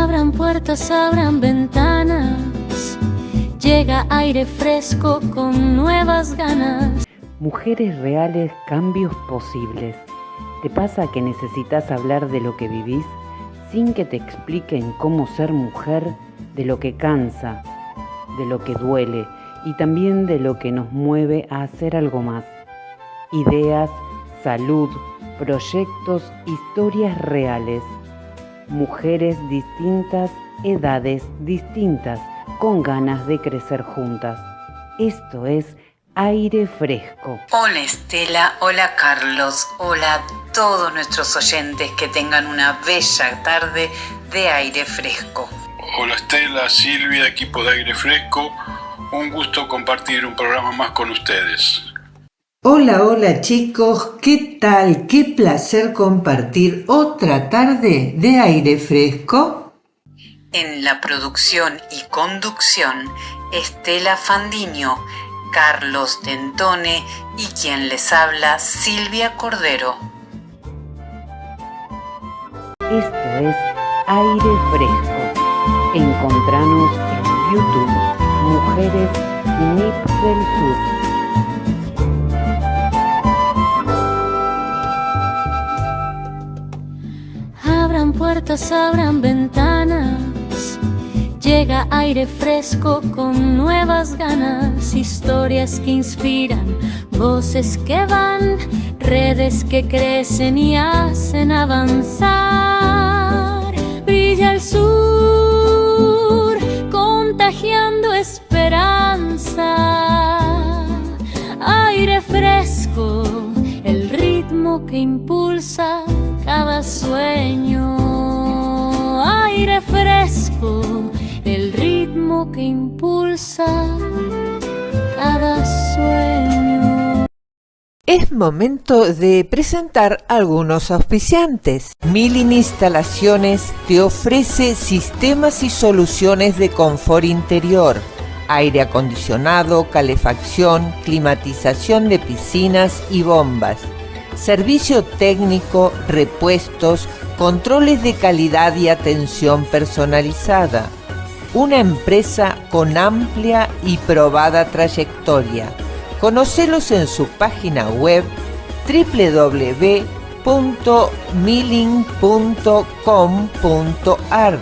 Abran puertas, abran ventanas, llega aire fresco con nuevas ganas. Mujeres reales, cambios posibles. ¿Te pasa que necesitas hablar de lo que vivís sin que te expliquen cómo ser mujer, de lo que cansa, de lo que duele y también de lo que nos mueve a hacer algo más? Ideas, salud, proyectos, historias reales. Mujeres distintas, edades distintas, con ganas de crecer juntas. Esto es Aire Fresco. Hola Estela, hola Carlos, hola a todos nuestros oyentes, que tengan una bella tarde de aire fresco. Hola Estela, Silvia, equipo de Aire Fresco, un gusto compartir un programa más con ustedes. Hola chicos, ¿qué tal? Qué placer compartir otra tarde de aire fresco. En la producción y conducción, Estela Fandiño, Carlos Dentone y quien les habla, Silvia Cordero. Esto es Aire Fresco. Encontranos en YouTube, Mujeres NIP del Sur. Abran puertas, abran ventanas, llega aire fresco con nuevas ganas, historias que inspiran, voces que van, redes que crecen y hacen avanzar. Brilla el sur, contagiando esperanza. Aire fresco, el ritmo que impulsa cada sueño. Aire fresco, el ritmo que impulsa cada sueño. Es momento de presentar algunos auspiciantes. Milling Instalaciones te ofrece sistemas y soluciones de confort interior, aire acondicionado, calefacción, climatización de piscinas y bombas, servicio técnico, repuestos, controles de calidad y atención personalizada. Una empresa con amplia y probada trayectoria. Conocelos en su página web www.milling.com.ar.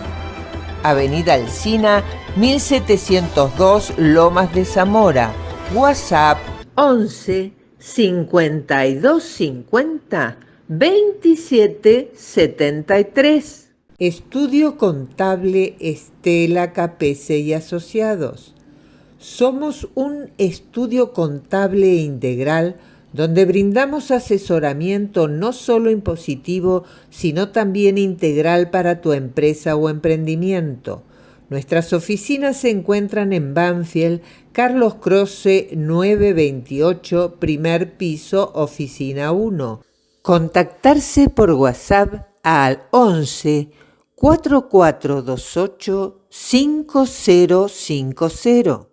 Avenida Alsina 1702, Lomas de Zamora. WhatsApp 11 52 50 27 73. Estudio Contable Estela Capese y Asociados. Somos un estudio contable integral donde brindamos asesoramiento no solo impositivo, sino también integral para tu empresa o emprendimiento. Nuestras oficinas se encuentran en Banfield, Carlos Croce 928, primer piso, oficina 1. Contactarse por WhatsApp al 11 4428 5050.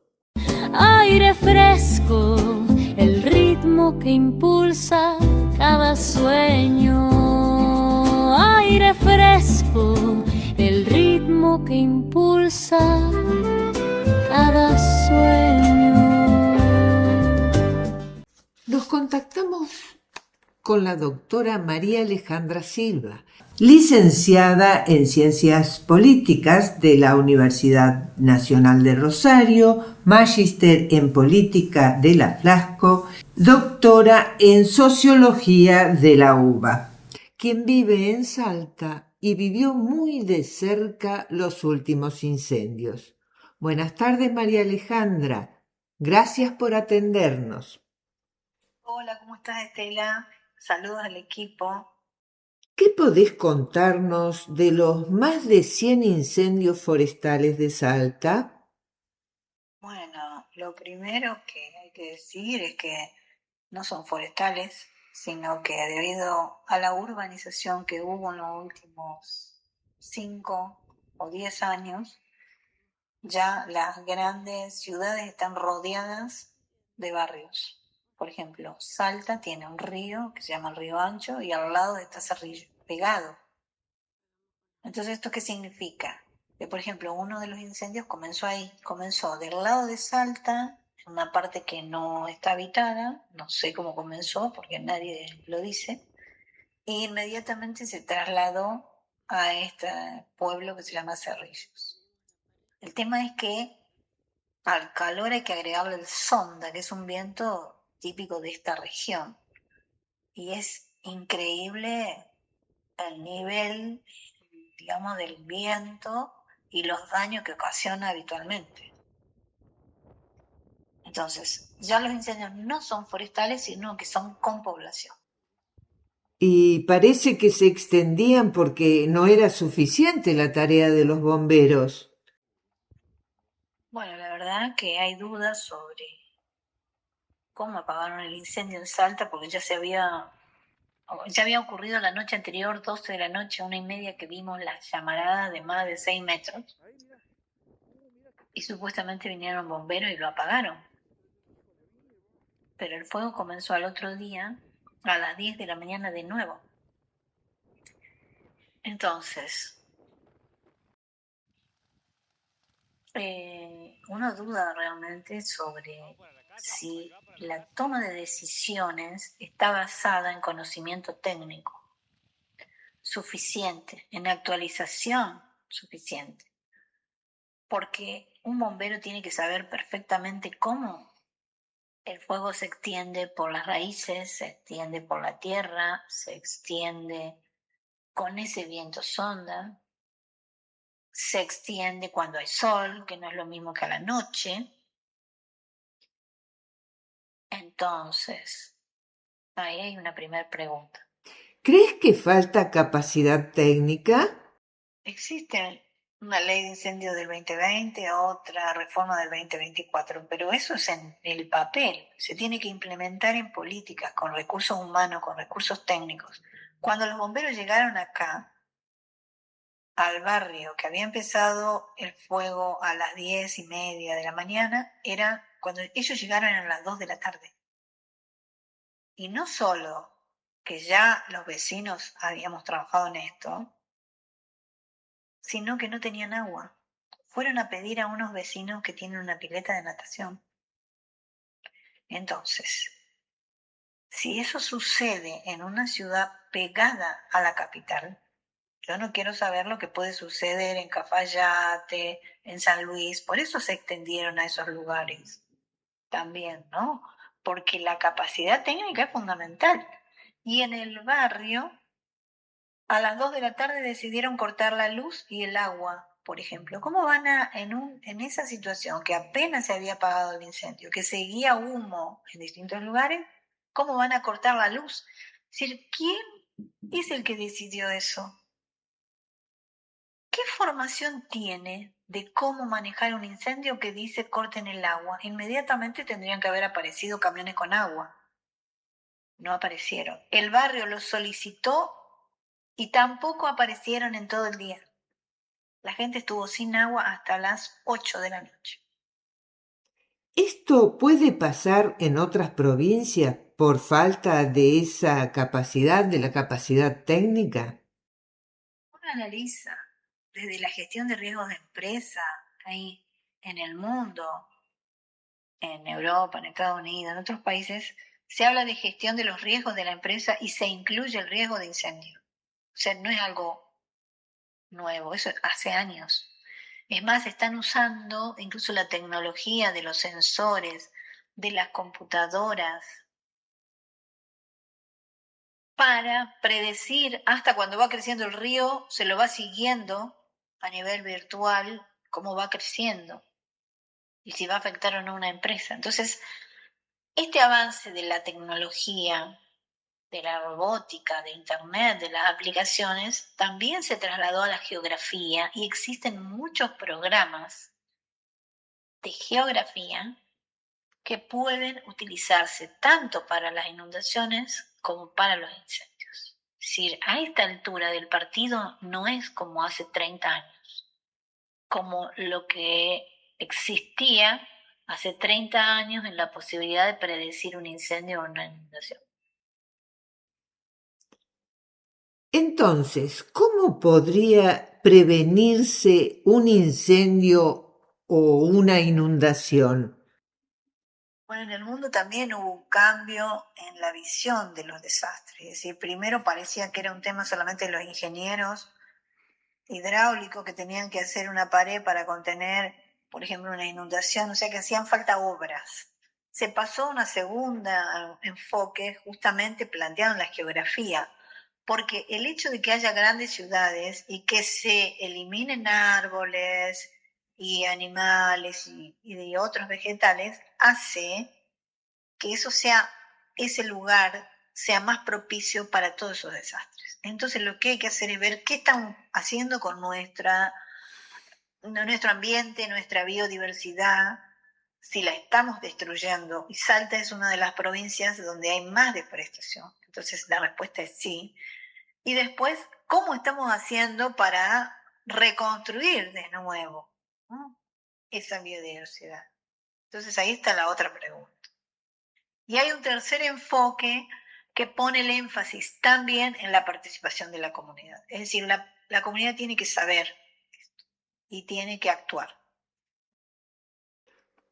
Aire fresco, el ritmo que impulsa cada sueño. Aire fresco, el ritmo que impulsa cada sueño. Nos contactamos con la doctora María Alejandra Silva, licenciada en Ciencias Políticas de la Universidad Nacional de Rosario, magíster en Política de la Flasco, doctora en Sociología de la UBA, quien vive en Salta y vivió muy de cerca los últimos incendios. Buenas tardes, María Alejandra. Gracias por atendernos. Hola, ¿cómo estás, Estela? Saludos al equipo. ¿Qué podés contarnos de los más de 100 incendios forestales de Salta? Bueno, lo primero que hay que decir es que no son forestales, sino que debido a la urbanización que hubo en los últimos 5 o 10 años, ya las grandes ciudades están rodeadas de barrios. Por ejemplo, Salta tiene un río que se llama el Río Ancho y al lado está Cerrillo, pegado. Entonces, ¿esto qué significa? Que, por ejemplo, uno de los incendios comenzó ahí, comenzó del lado de Salta, en una parte que no está habitada, no sé cómo comenzó porque nadie lo dice, e inmediatamente se trasladó a este pueblo que se llama Cerrillos. El tema es que al calor hay que agregarle el sonda, que es un viento típico de esta región. Y es increíble el nivel, digamos, del viento y los daños que ocasiona habitualmente. Entonces, ya los incendios no son forestales, sino que son con población. Y parece que se extendían porque no era suficiente la tarea de los bomberos. Bueno, la verdad que hay dudas sobre cómo apagaron el incendio en Salta, porque ya había ocurrido la noche anterior, 12 de la noche, 1:30, que vimos las llamaradas de más de 6 metros. Y supuestamente vinieron bomberos y lo apagaron. Pero el fuego comenzó al otro día, a las 10 de la mañana de nuevo. Entonces, uno duda realmente sobre si la toma de decisiones está basada en conocimiento técnico suficiente, en actualización suficiente. Porque un bombero tiene que saber perfectamente cómo el fuego se extiende por las raíces, se extiende por la tierra, se extiende con ese viento sonda, se extiende cuando hay sol, que no es lo mismo que a la noche. Entonces, ahí hay una primera pregunta. ¿Crees que falta capacidad técnica? Existe una ley de incendios del 2020, otra reforma del 2024, pero eso es en el papel. Se tiene que implementar en políticas, con recursos humanos, con recursos técnicos. Cuando los bomberos llegaron acá, al barrio, que había empezado el fuego a las 10:30 de la mañana, era cuando ellos llegaron a las 2 de la tarde. Y no solo que ya los vecinos habíamos trabajado en esto, sino que no tenían agua. Fueron a pedir a unos vecinos que tienen una pileta de natación. Entonces, si eso sucede en una ciudad pegada a la capital, yo no quiero saber lo que puede suceder en Cafayate, en San Luis. Por eso se extendieron a esos lugares también, ¿no? Porque la capacidad técnica es fundamental. Y en el barrio, a las 2 de la tarde decidieron cortar la luz y el agua, por ejemplo. ¿Cómo van en esa situación que apenas se había apagado el incendio, que seguía humo en distintos lugares, cómo van a cortar la luz? Es decir, ¿quién es el que decidió eso? ¿Qué formación tiene de cómo manejar un incendio que dice corten el agua? Inmediatamente tendrían que haber aparecido camiones con agua. No aparecieron. El barrio los solicitó y tampoco aparecieron en todo el día. La gente estuvo sin agua hasta las 8 de la noche. ¿Esto puede pasar en otras provincias por falta de esa capacidad, de la capacidad técnica? Uno analiza desde la gestión de riesgos de empresa, ahí en el mundo, en Europa, en Estados Unidos, en otros países, se habla de gestión de los riesgos de la empresa y se incluye el riesgo de incendio. O sea, no es algo nuevo, eso hace años. Es más, están usando incluso la tecnología de los sensores, de las computadoras, para predecir hasta cuando va creciendo el río, se lo va siguiendo a nivel virtual, cómo va creciendo y si va a afectar o no una empresa. Entonces, este avance de la tecnología, de la robótica, de Internet, de las aplicaciones, también se trasladó a la geografía y existen muchos programas de geografía que pueden utilizarse tanto para las inundaciones como para los incendios. Es decir, a esta altura del partido no es como hace 30 años, como lo que existía hace 30 años en la posibilidad de predecir un incendio o una inundación. Entonces, ¿cómo podría prevenirse un incendio o una inundación? Bueno, en el mundo también hubo un cambio en la visión de los desastres. Es decir, primero parecía que era un tema solamente de los ingenieros hidráulicos que tenían que hacer una pared para contener, por ejemplo, una inundación, o sea que hacían falta obras. Se pasó a una segunda enfoque, justamente planteando la geografía, porque el hecho de que haya grandes ciudades y que se eliminen árboles y animales y de otros vegetales hace que eso sea, ese lugar sea más propicio para todos esos desastres. Entonces lo que hay que hacer es ver qué estamos haciendo con nuestro ambiente, nuestra biodiversidad, si la estamos destruyendo. Y Salta es una de las provincias donde hay más deforestación. Entonces la respuesta es sí. Y después, ¿cómo estamos haciendo para reconstruir de nuevo, ¿no?, esa biodiversidad? Entonces ahí está la otra pregunta. Y hay un tercer enfoque que pone el énfasis también en la participación de la comunidad. Es decir, la comunidad tiene que saber esto y tiene que actuar.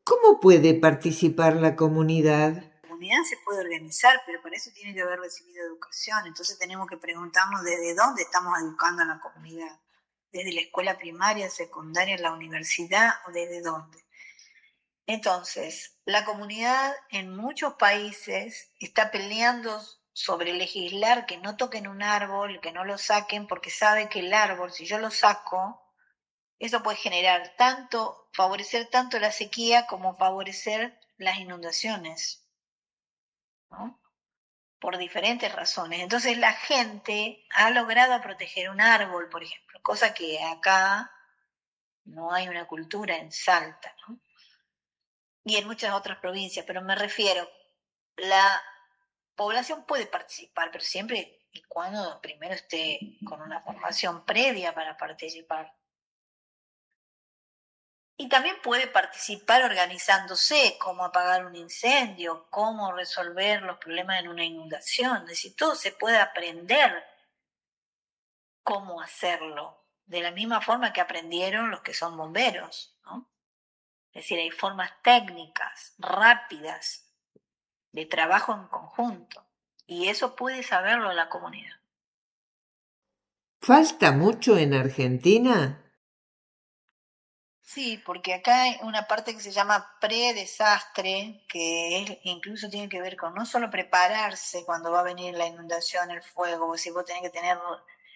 ¿Cómo puede participar la comunidad? La comunidad se puede organizar, pero para eso tiene que haber recibido educación. Entonces tenemos que preguntarnos desde dónde estamos educando a la comunidad. ¿Desde la escuela primaria, secundaria, la universidad o desde dónde? Entonces, la comunidad en muchos países está peleando sobre legislar que no toquen un árbol, que no lo saquen, porque sabe que el árbol, si yo lo saco, eso puede generar tanto, favorecer tanto la sequía como favorecer las inundaciones, ¿no?, por diferentes razones. Entonces la gente ha logrado proteger un árbol, por ejemplo, cosa que acá no hay una cultura en Salta, ¿no?, y en muchas otras provincias, pero me refiero, la población puede participar, pero siempre y cuando primero esté con una formación previa para participar. Y también puede participar organizándose, cómo apagar un incendio, cómo resolver los problemas en una inundación. Es decir, todo se puede aprender cómo hacerlo, de la misma forma que aprendieron los que son bomberos, ¿no? Es decir, hay formas técnicas, rápidas, de trabajo en conjunto. Y eso puede saberlo la comunidad. ¿Falta mucho en Argentina? Sí, porque acá hay una parte que se llama predesastre, incluso tiene que ver con no solo prepararse cuando va a venir la inundación, el fuego, o si vos tenés que tener,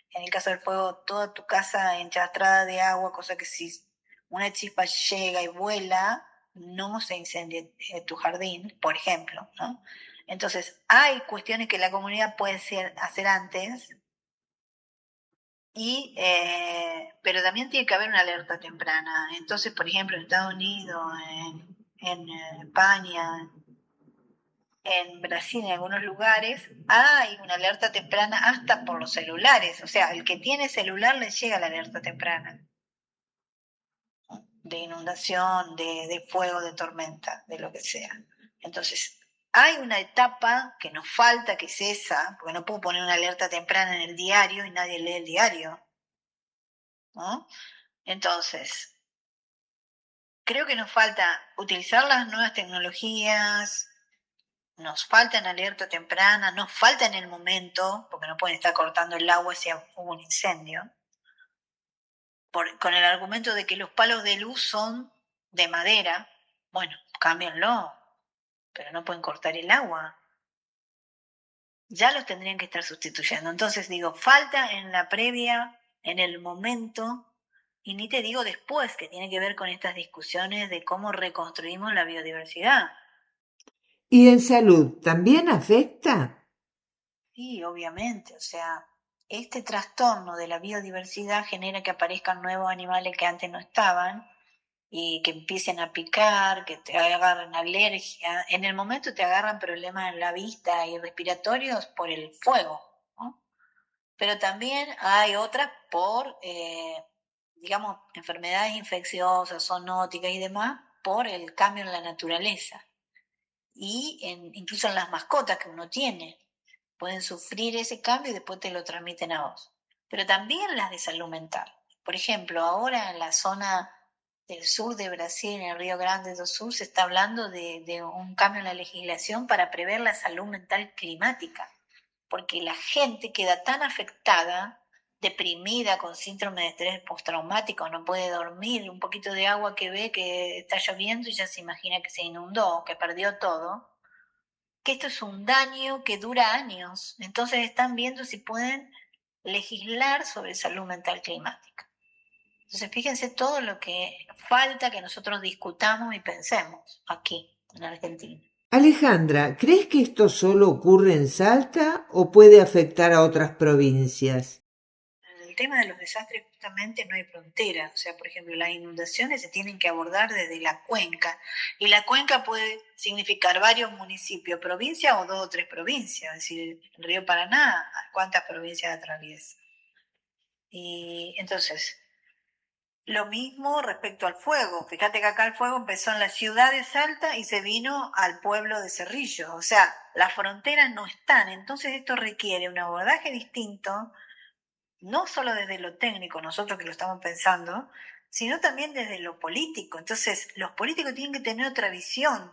en el caso del fuego, toda tu casa enchastrada de agua, cosa que si una chispa llega y vuela, no se incendie tu jardín, por ejemplo, ¿no? Entonces, hay cuestiones que la comunidad puede hacer antes, pero también tiene que haber una alerta temprana. Entonces, por ejemplo, en Estados Unidos, en España, en Brasil, en algunos lugares, hay una alerta temprana hasta por los celulares. O sea, el que tiene celular le llega la alerta temprana de inundación, de fuego, de tormenta, de lo que sea. Entonces, hay una etapa que nos falta, que es esa, porque no puedo poner una alerta temprana en el diario y nadie lee el diario, ¿no? Entonces, creo que nos falta utilizar las nuevas tecnologías, nos falta en alerta temprana, nos falta en el momento, porque no pueden estar cortando el agua si hubo un incendio, con el argumento de que los palos de luz son de madera. Bueno, cámbienlo, pero no pueden cortar el agua. Ya los tendrían que estar sustituyendo. Entonces digo, falta en la previa, en el momento, y ni te digo después, que tiene que ver con estas discusiones de cómo reconstruimos la biodiversidad. ¿Y en salud también afecta? Sí, obviamente, o sea, este trastorno de la biodiversidad genera que aparezcan nuevos animales que antes no estaban y que empiecen a picar, que te agarren alergia. En el momento te agarran problemas en la vista y respiratorios por el fuego, ¿no? Pero también hay otras por, digamos, enfermedades infecciosas, zoonóticas y demás, por el cambio en la naturaleza y incluso en las mascotas que uno tiene. pueden sufrir ese cambio y después te lo transmiten a vos. Pero también las de salud mental. Por ejemplo, ahora en la zona del sur de Brasil, en el Río Grande do Sul, se está hablando de un cambio en la legislación para prever la salud mental climática, porque la gente queda tan afectada, deprimida, con síndrome de estrés postraumático, no puede dormir, un poquito de agua que ve que está lloviendo y ya se imagina que se inundó, que perdió todo, que esto es un daño que dura años. Entonces están viendo si pueden legislar sobre salud mental climática. Entonces fíjense todo lo que falta que nosotros discutamos y pensemos aquí en Argentina. Alejandra, ¿crees que esto solo ocurre en Salta o puede afectar a otras provincias? En el tema de los desastres justamente no hay frontera. O sea, por ejemplo, las inundaciones se tienen que abordar desde la cuenca. Y la cuenca puede significar varios municipios, provincias o 2 o 3 provincias. Es decir, el río Paraná, ¿cuántas provincias atraviesa? Y entonces, lo mismo respecto al fuego. Fíjate que acá el fuego empezó en la ciudad de Salta y se vino al pueblo de Cerrillos. O sea, las fronteras no están. Entonces esto requiere un abordaje distinto, no solo desde lo técnico, nosotros que lo estamos pensando, sino también desde lo político. Entonces, los políticos tienen que tener otra visión,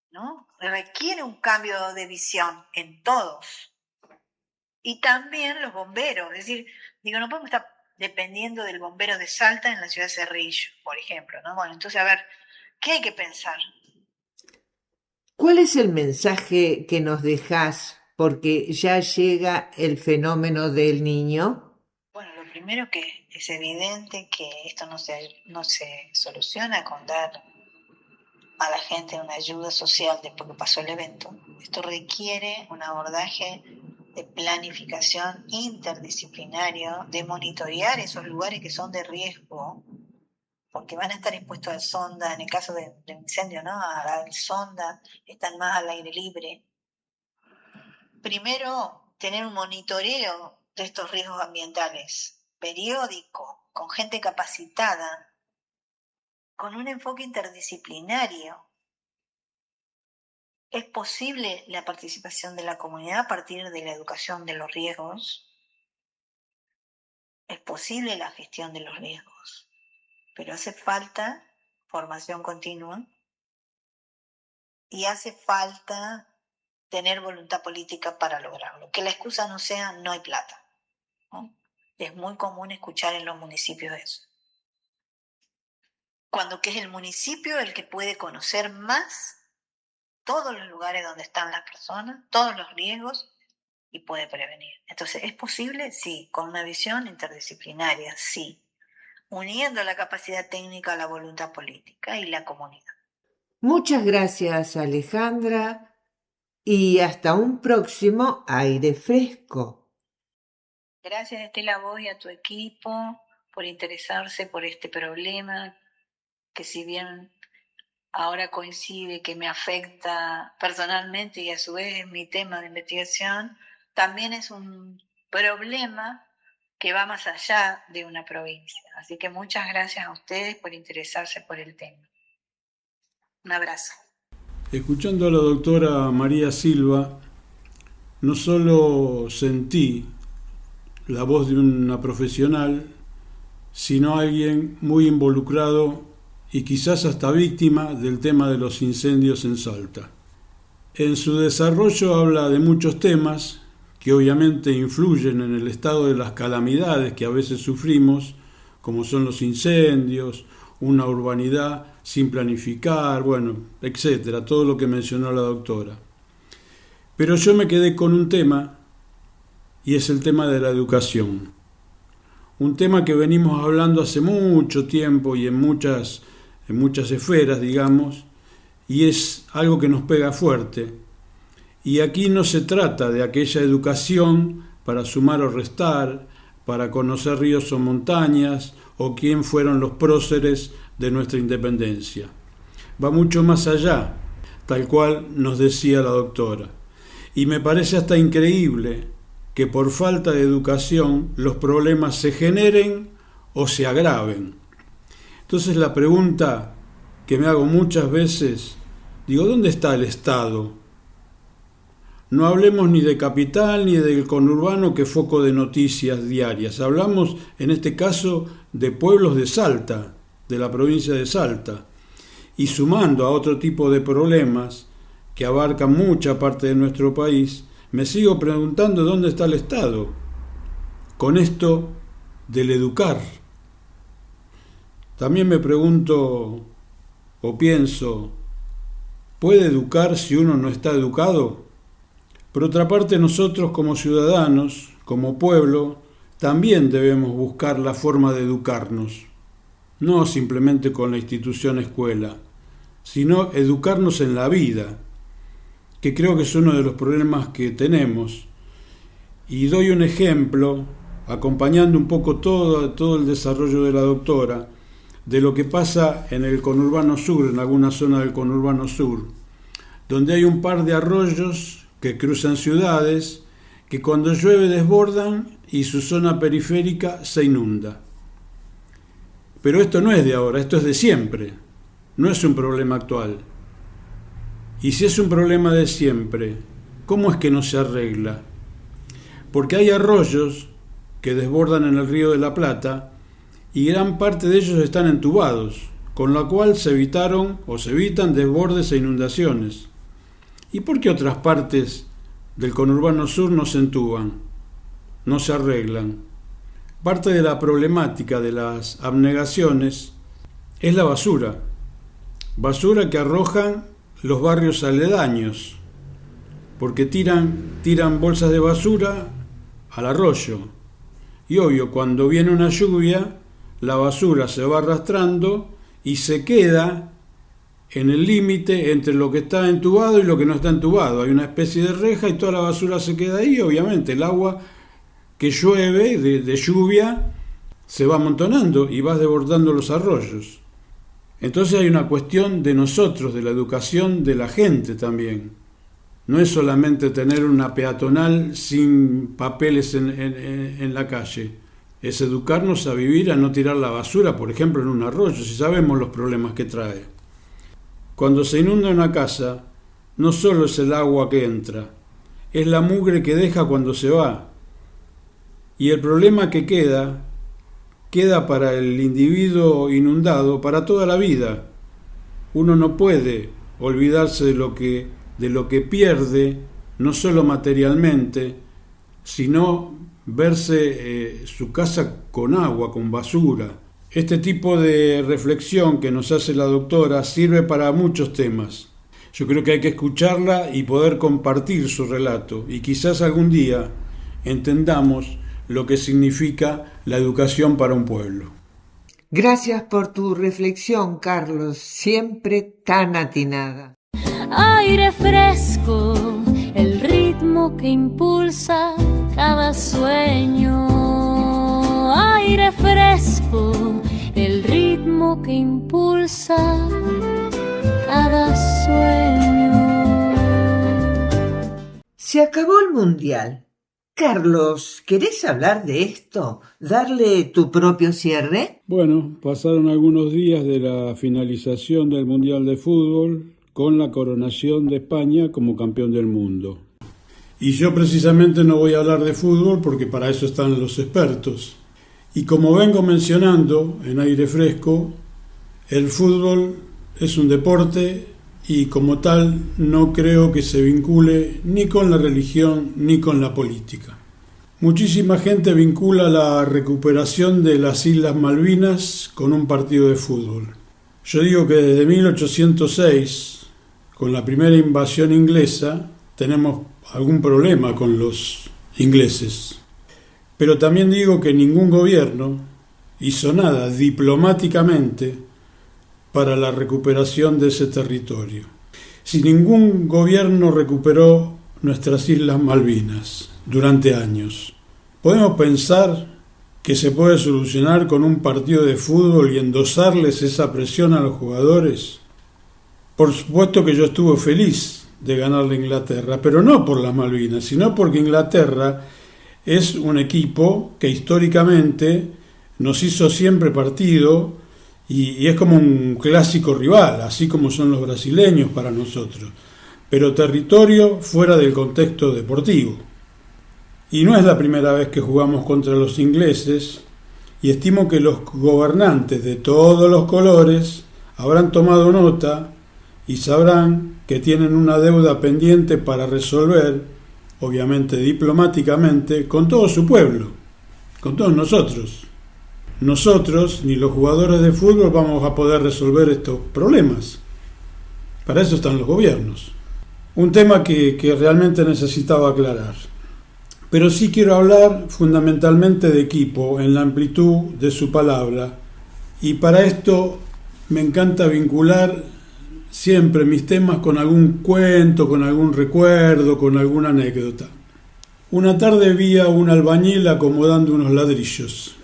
¿no? Requiere un cambio de visión en todos. Y también los bomberos. Es decir, no podemos estar dependiendo del bombero de Salta en la ciudad de Cerrillo, por ejemplo, ¿no? Bueno, entonces, a ver, ¿qué hay que pensar? ¿Cuál es el mensaje que nos dejás porque ya llega el fenómeno del Niño? Bueno, lo primero que es evidente que esto no se soluciona con dar a la gente una ayuda social después que pasó el evento. Esto requiere un abordaje de planificación interdisciplinario, de monitorear esos lugares que son de riesgo, porque van a estar expuestos al sonda, en el caso de incendio, ¿no? Al sonda, están más al aire libre. Primero, tener un monitoreo de estos riesgos ambientales, periódico, con gente capacitada, con un enfoque interdisciplinario. ¿Es posible la participación de la comunidad a partir de la educación de los riesgos? ¿Es posible la gestión de los riesgos? Pero hace falta formación continua y hace falta tener voluntad política para lograrlo. Que la excusa no sea no hay plata, ¿no? Es muy común escuchar en los municipios eso. Cuando que es el municipio el que puede conocer más todos los lugares donde están las personas, todos los riesgos y puede prevenir. Entonces, ¿es posible? Sí, con una visión interdisciplinaria, sí, uniendo la capacidad técnica a la voluntad política y la comunidad. Muchas gracias, Alejandra, y hasta un próximo Aire Fresco. Gracias, Estela, a vos y a tu equipo por interesarse por este problema, que si bien ahora coincide que me afecta personalmente y a su vez es mi tema de investigación, también es un problema que va más allá de una provincia. Así que muchas gracias a ustedes por interesarse por el tema. Un abrazo. Escuchando a la doctora María Silva, no solo sentí la voz de una profesional, sino alguien muy involucrado y quizás hasta víctima del tema de los incendios en Salta. En su desarrollo habla de muchos temas que obviamente influyen en el estado de las calamidades que a veces sufrimos, como son los incendios, una urbanidad sin planificar, bueno, etcétera, todo lo que mencionó la doctora. Pero yo me quedé con un tema, y es el tema de la educación. Un tema que venimos hablando hace mucho tiempo y en muchas esferas, digamos, y es algo que nos pega fuerte. Y aquí no se trata de aquella educación para sumar o restar, para conocer ríos o montañas, o quién fueron los próceres de nuestra independencia. Va mucho más allá, tal cual nos decía la doctora. Y me parece hasta increíble que por falta de educación los problemas se generen o se agraven. Entonces la pregunta que me hago muchas veces, digo, ¿dónde está el Estado? No hablemos ni de capital ni del conurbano, que es foco de noticias diarias. Hablamos, en este caso, de pueblos de Salta, de la provincia de Salta. Y sumando a otro tipo de problemas que abarcan mucha parte de nuestro país, me sigo preguntando dónde está el Estado con esto del educar. También me pregunto o pienso, ¿puede educar si uno no está educado? Por otra parte, nosotros como ciudadanos, como pueblo, también debemos buscar la forma de educarnos, no simplemente con la institución escuela, sino educarnos en la vida, que creo que es uno de los problemas que tenemos. Y doy un ejemplo, acompañando un poco todo el desarrollo de la doctora, de lo que pasa en el conurbano sur, en alguna zona del conurbano sur, donde hay un par de arroyos que cruzan ciudades, que cuando llueve desbordan y su zona periférica se inunda. Pero esto no es de ahora, esto es de siempre, no es un problema actual. Y si es un problema de siempre, ¿cómo es que no se arregla? Porque hay arroyos que desbordan en el Río de la Plata y gran parte de ellos están entubados, con lo cual se evitan desbordes e inundaciones. ¿Y por qué otras partes del conurbano sur no se entuban, no se arreglan? Parte de la problemática de las abnegaciones es la basura que arrojan los barrios aledaños, porque tiran bolsas de basura al arroyo. Y obvio, cuando viene una lluvia, la basura se va arrastrando y se queda en el límite entre lo que está entubado y lo que no está entubado. Hay una especie de reja y toda la basura se queda ahí. Obviamente el agua que llueve de lluvia se va amontonando y va desbordando los arroyos. Entonces hay una cuestión de nosotros, de la educación de la gente también. No es solamente tener una peatonal sin papeles en la calle. Es educarnos a vivir, a no tirar la basura, por ejemplo, en un arroyo, si sabemos los problemas que trae. Cuando se inunda una casa, no solo es el agua que entra, es la mugre que deja cuando se va. Y el problema que queda para el individuo inundado para toda la vida. Uno no puede olvidarse de lo que pierde, no solo materialmente, sino verse su casa con agua, con basura. Este tipo de reflexión que nos hace la doctora sirve para muchos temas. Yo creo que hay que escucharla y poder compartir su relato, y quizás algún día entendamos lo que significa la educación para un pueblo. Gracias por tu reflexión, Carlos, siempre tan atinada. Aire fresco, el ritmo que impulsa cada sueño. Aire fresco, el ritmo que impulsa cada sueño. Se acabó el Mundial. Carlos, ¿querés hablar de esto? ¿Darle tu propio cierre? Bueno, pasaron algunos días de la finalización del Mundial de Fútbol con la coronación de España como campeón del mundo. Y yo precisamente no voy a hablar de fútbol porque para eso están los expertos. Y como vengo mencionando en Aire Fresco, el fútbol es un deporte y como tal no creo que se vincule ni con la religión ni con la política. Muchísima gente vincula la recuperación de las Islas Malvinas con un partido de fútbol. Yo digo que desde 1806, con la primera invasión inglesa, tenemos algún problema con los ingleses. Pero también digo que ningún gobierno hizo nada diplomáticamente para la recuperación de ese territorio. Si ningún gobierno recuperó nuestras Islas Malvinas durante años, ¿podemos pensar que se puede solucionar con un partido de fútbol y endosarles esa presión a los jugadores? Por supuesto que yo estuve feliz de ganarle a Inglaterra, pero no por las Malvinas, sino porque Inglaterra es un equipo que históricamente nos hizo siempre partido y es como un clásico rival, así como son los brasileños para nosotros. pero territorio fuera del contexto deportivo. Y no es la primera vez que jugamos contra los ingleses, y estimo que los gobernantes de todos los colores habrán tomado nota y sabrán que tienen una deuda pendiente para resolver, obviamente diplomáticamente, con todo su pueblo, con todos nosotros. Nosotros, ni los jugadores de fútbol, vamos a poder resolver estos problemas. Para eso están los gobiernos. Un tema que realmente necesitaba aclarar. Pero sí quiero hablar fundamentalmente de equipo, en la amplitud de su palabra. Y para esto me encanta vincular siempre mis temas con algún cuento, con algún recuerdo, con alguna anécdota. Una tarde vi a un albañil acomodando unos ladrillos.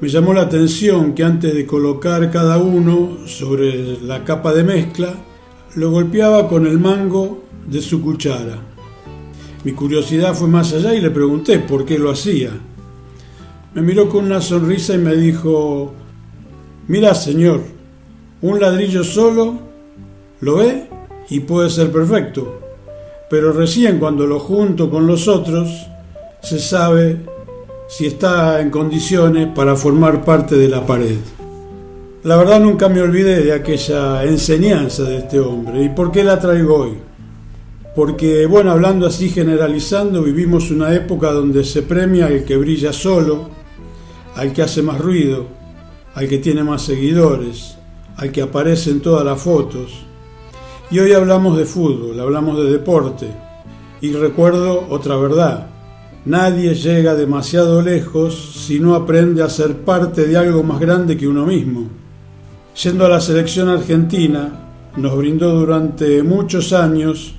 Me llamó la atención que antes de colocar cada uno sobre la capa de mezcla, lo golpeaba con el mango de su cuchara. Mi curiosidad fue más allá y le pregunté por qué lo hacía. Me miró con una sonrisa y me dijo: «Mira, señor, un ladrillo solo, ¿lo ve? Y puede ser perfecto, pero recién cuando lo junto con los otros, se sabe si está en condiciones para formar parte de la pared». La verdad nunca me olvidé de aquella enseñanza de este hombre. ¿Y por qué la traigo hoy? Porque, bueno, hablando así generalizando, vivimos una época donde se premia al que brilla solo, al que hace más ruido, al que tiene más seguidores, al que aparece en todas las fotos. Y hoy hablamos de fútbol, hablamos de deporte. Y recuerdo otra verdad: nadie llega demasiado lejos si no aprende a ser parte de algo más grande que uno mismo. Yendo a la selección argentina, nos brindó durante muchos años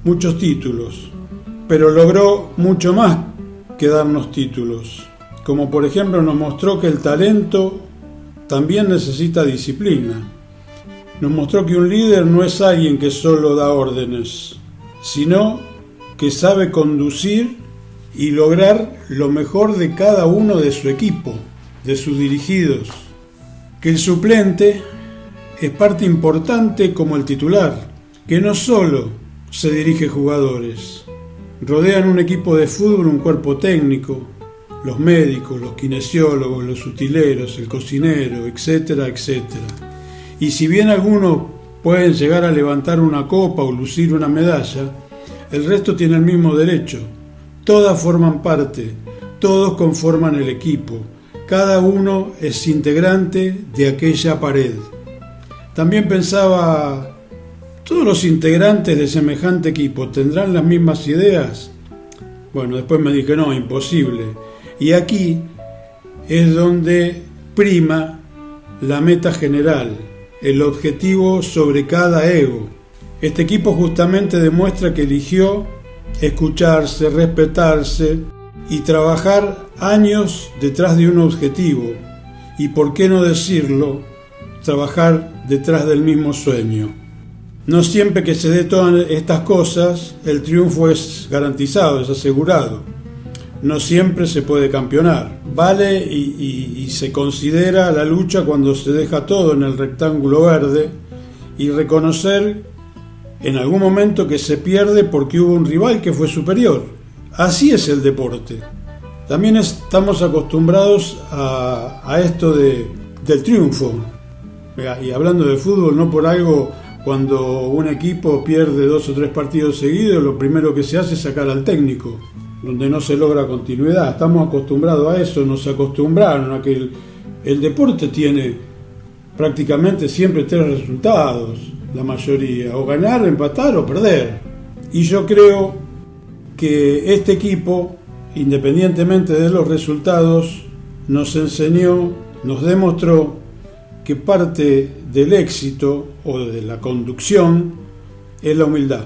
muchos títulos, pero logró mucho más que darnos títulos, como por ejemplo nos mostró que el talento también necesita disciplina. Nos mostró que un líder no es alguien que solo da órdenes, sino que sabe conducir y lograr lo mejor de cada uno de su equipo, de sus dirigidos, que el suplente es parte importante como el titular, que no solo se dirige jugadores, rodean un equipo de fútbol un cuerpo técnico, los médicos, los kinesiólogos, los utileros, el cocinero, etcétera, etcétera. Y si bien algunos pueden llegar a levantar una copa o lucir una medalla, el resto tiene el mismo derecho. Todas forman parte, todos conforman el equipo, cada uno es integrante de aquella pared. También pensaba: ¿todos los integrantes de semejante equipo tendrán las mismas ideas? Bueno, después me dije: no, imposible. Y aquí es donde prima la meta general, el objetivo sobre cada ego. Este equipo justamente demuestra que eligió escucharse, respetarse y trabajar años detrás de un objetivo. Y por qué no decirlo, trabajar detrás del mismo sueño. No siempre que se dé todas estas cosas, el triunfo es garantizado, es asegurado. No siempre se puede campeonar. Vale y se considera la lucha cuando se deja todo en el rectángulo verde y reconocer en algún momento que se pierde porque hubo un rival que fue superior. Así es el deporte. También estamos acostumbrados a esto del triunfo. Y hablando de fútbol, no por algo, cuando un equipo pierde 2 o 3 partidos seguidos, lo primero que se hace es sacar al técnico, donde no se logra continuidad. Estamos acostumbrados a eso, nos acostumbraron a que el deporte tiene prácticamente siempre 3 resultados, la mayoría, o ganar, empatar o perder. Y yo creo que este equipo, independientemente de los resultados, nos enseñó, nos demostró que parte del éxito o de la conducción es la humildad.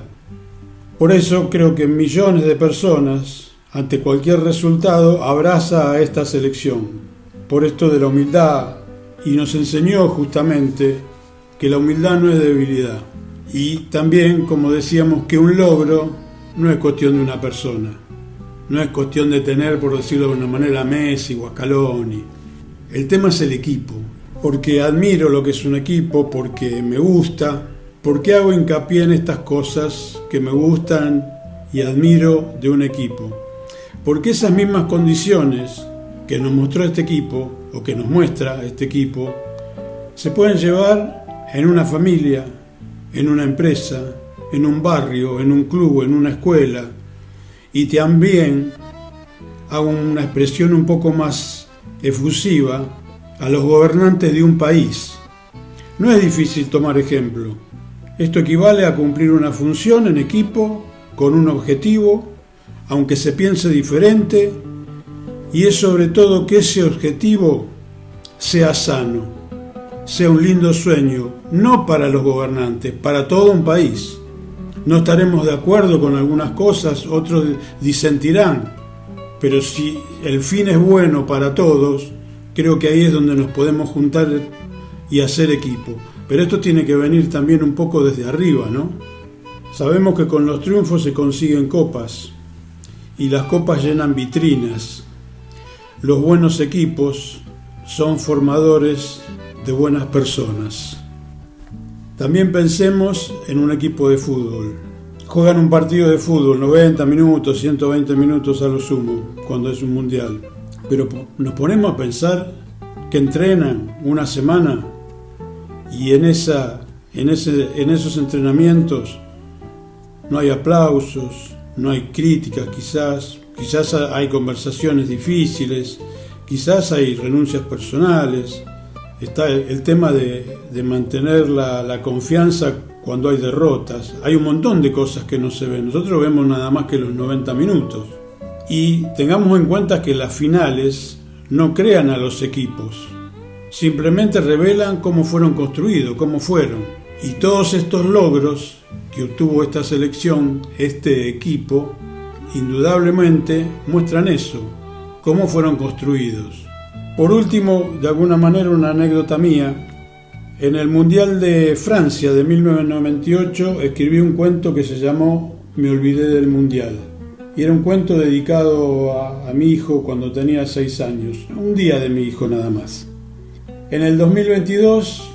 Por eso creo que millones de personas, ante cualquier resultado, abraza a esta selección, por esto de la humildad, y nos enseñó justamente que la humildad no es debilidad. Y también, como decíamos, que un logro no es cuestión de una persona, no es cuestión de tener, por decirlo de una manera, a Messi o a Scaloni. El tema es el equipo, porque admiro lo que es un equipo, porque me gusta, ¿Por qué hago hincapié en estas cosas que me gustan y admiro de un equipo? Porque esas mismas condiciones que nos mostró este equipo, o que nos muestra este equipo, se pueden llevar en una familia, en una empresa, en un barrio, en un club, en una escuela. Y también hago una expresión un poco más efusiva a los gobernantes de un país. No es difícil tomar ejemplo. Esto equivale a cumplir una función en equipo, con un objetivo, aunque se piense diferente, y es sobre todo que ese objetivo sea sano, sea un lindo sueño, no para los gobernantes, para todo un país. No estaremos de acuerdo con algunas cosas, otros disentirán, pero si el fin es bueno para todos, creo que ahí es donde nos podemos juntar y hacer equipo. Pero esto tiene que venir también un poco desde arriba, ¿no? Sabemos que con los triunfos se consiguen copas, y las copas llenan vitrinas. Los buenos equipos son formadores de buenas personas. También pensemos en un equipo de fútbol. Juegan un partido de fútbol, 90 minutos, 120 minutos a lo sumo, cuando es un mundial. Pero nos ponemos a pensar que entrenan una semana y en esos entrenamientos no hay aplausos, no hay críticas quizás hay conversaciones difíciles, quizás hay renuncias personales. Está el tema de mantener la confianza cuando hay derrotas. Hay un montón de cosas que no se ven. Nosotros vemos nada más que los 90 minutos. Y tengamos en cuenta que las finales no crean a los equipos. Simplemente revelan cómo fueron construidos, cómo fueron. Y todos estos logros que obtuvo esta selección, este equipo, indudablemente muestran eso, cómo fueron construidos. Por último, de alguna manera una anécdota mía, en el Mundial de Francia de 1998 escribí un cuento que se llamó Me olvidé del Mundial. Y era un cuento dedicado a mi hijo cuando tenía 6 años, un día de mi hijo nada más. En el 2022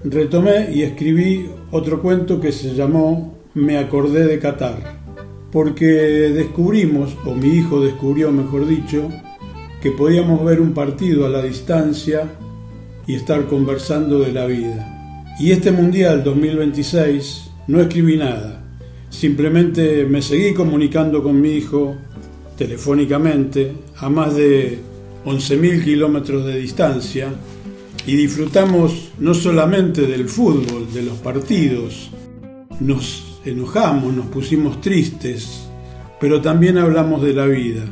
retomé y escribí otro cuento que se llamó Me acordé de Qatar, porque descubrimos, o mi hijo descubrió mejor dicho, que podíamos ver un partido a la distancia y estar conversando de la vida. Y este Mundial 2026 no escribí nada, simplemente me seguí comunicando con mi hijo telefónicamente a más de 11.000 kilómetros de distancia y disfrutamos no solamente del fútbol, de los partidos, nos enojamos, nos pusimos tristes, pero también hablamos de la vida.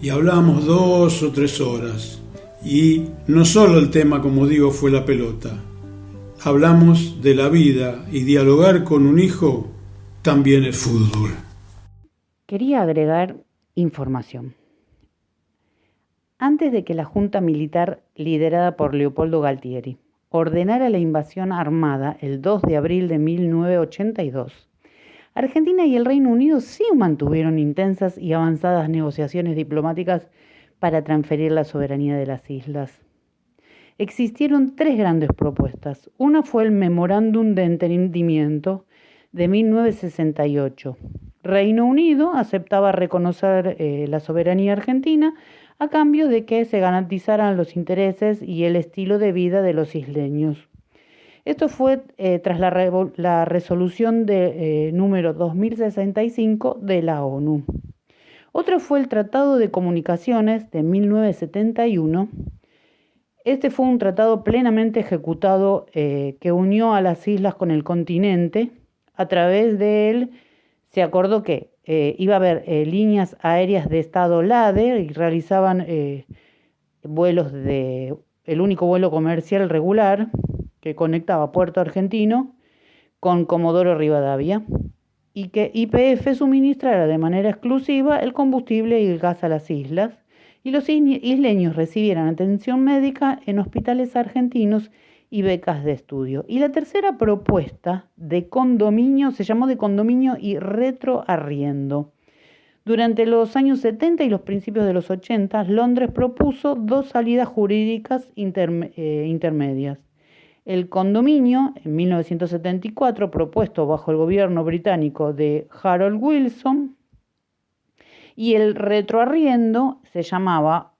Y hablábamos 2 o 3 horas. Y no solo el tema, como digo, fue la pelota. Hablamos de la vida y dialogar con un hijo también es fútbol. Quería agregar información. Antes de que la Junta Militar, liderada por Leopoldo Galtieri, ordenara la invasión armada el 2 de abril de 1982, Argentina y el Reino Unido sí mantuvieron intensas y avanzadas negociaciones diplomáticas para transferir la soberanía de las islas. Existieron 3 grandes propuestas. Una fue el Memorándum de Entendimiento de 1968. Reino Unido aceptaba reconocer la soberanía argentina a cambio de que se garantizaran los intereses y el estilo de vida de los isleños. Esto fue tras la resolución número 2065 de la ONU. Otro fue el Tratado de Comunicaciones de 1971. Este fue un tratado plenamente ejecutado que unió a las islas con el continente. A través de él se acordó que iba a haber líneas aéreas de estado LADE y realizaban vuelos el único vuelo comercial regular que conectaba Puerto Argentino con Comodoro Rivadavia, y que YPF suministrara de manera exclusiva el combustible y el gas a las islas, y los isleños recibieran atención médica en hospitales argentinos y becas de estudio. Y la tercera propuesta de condominio se llamó de condominio y retroarriendo. Durante los años 70 y los principios de los 80, Londres propuso 2 salidas jurídicas intermedias. El condominio, en 1974, propuesto bajo el gobierno británico de Harold Wilson, y el retroarriendo se llamaba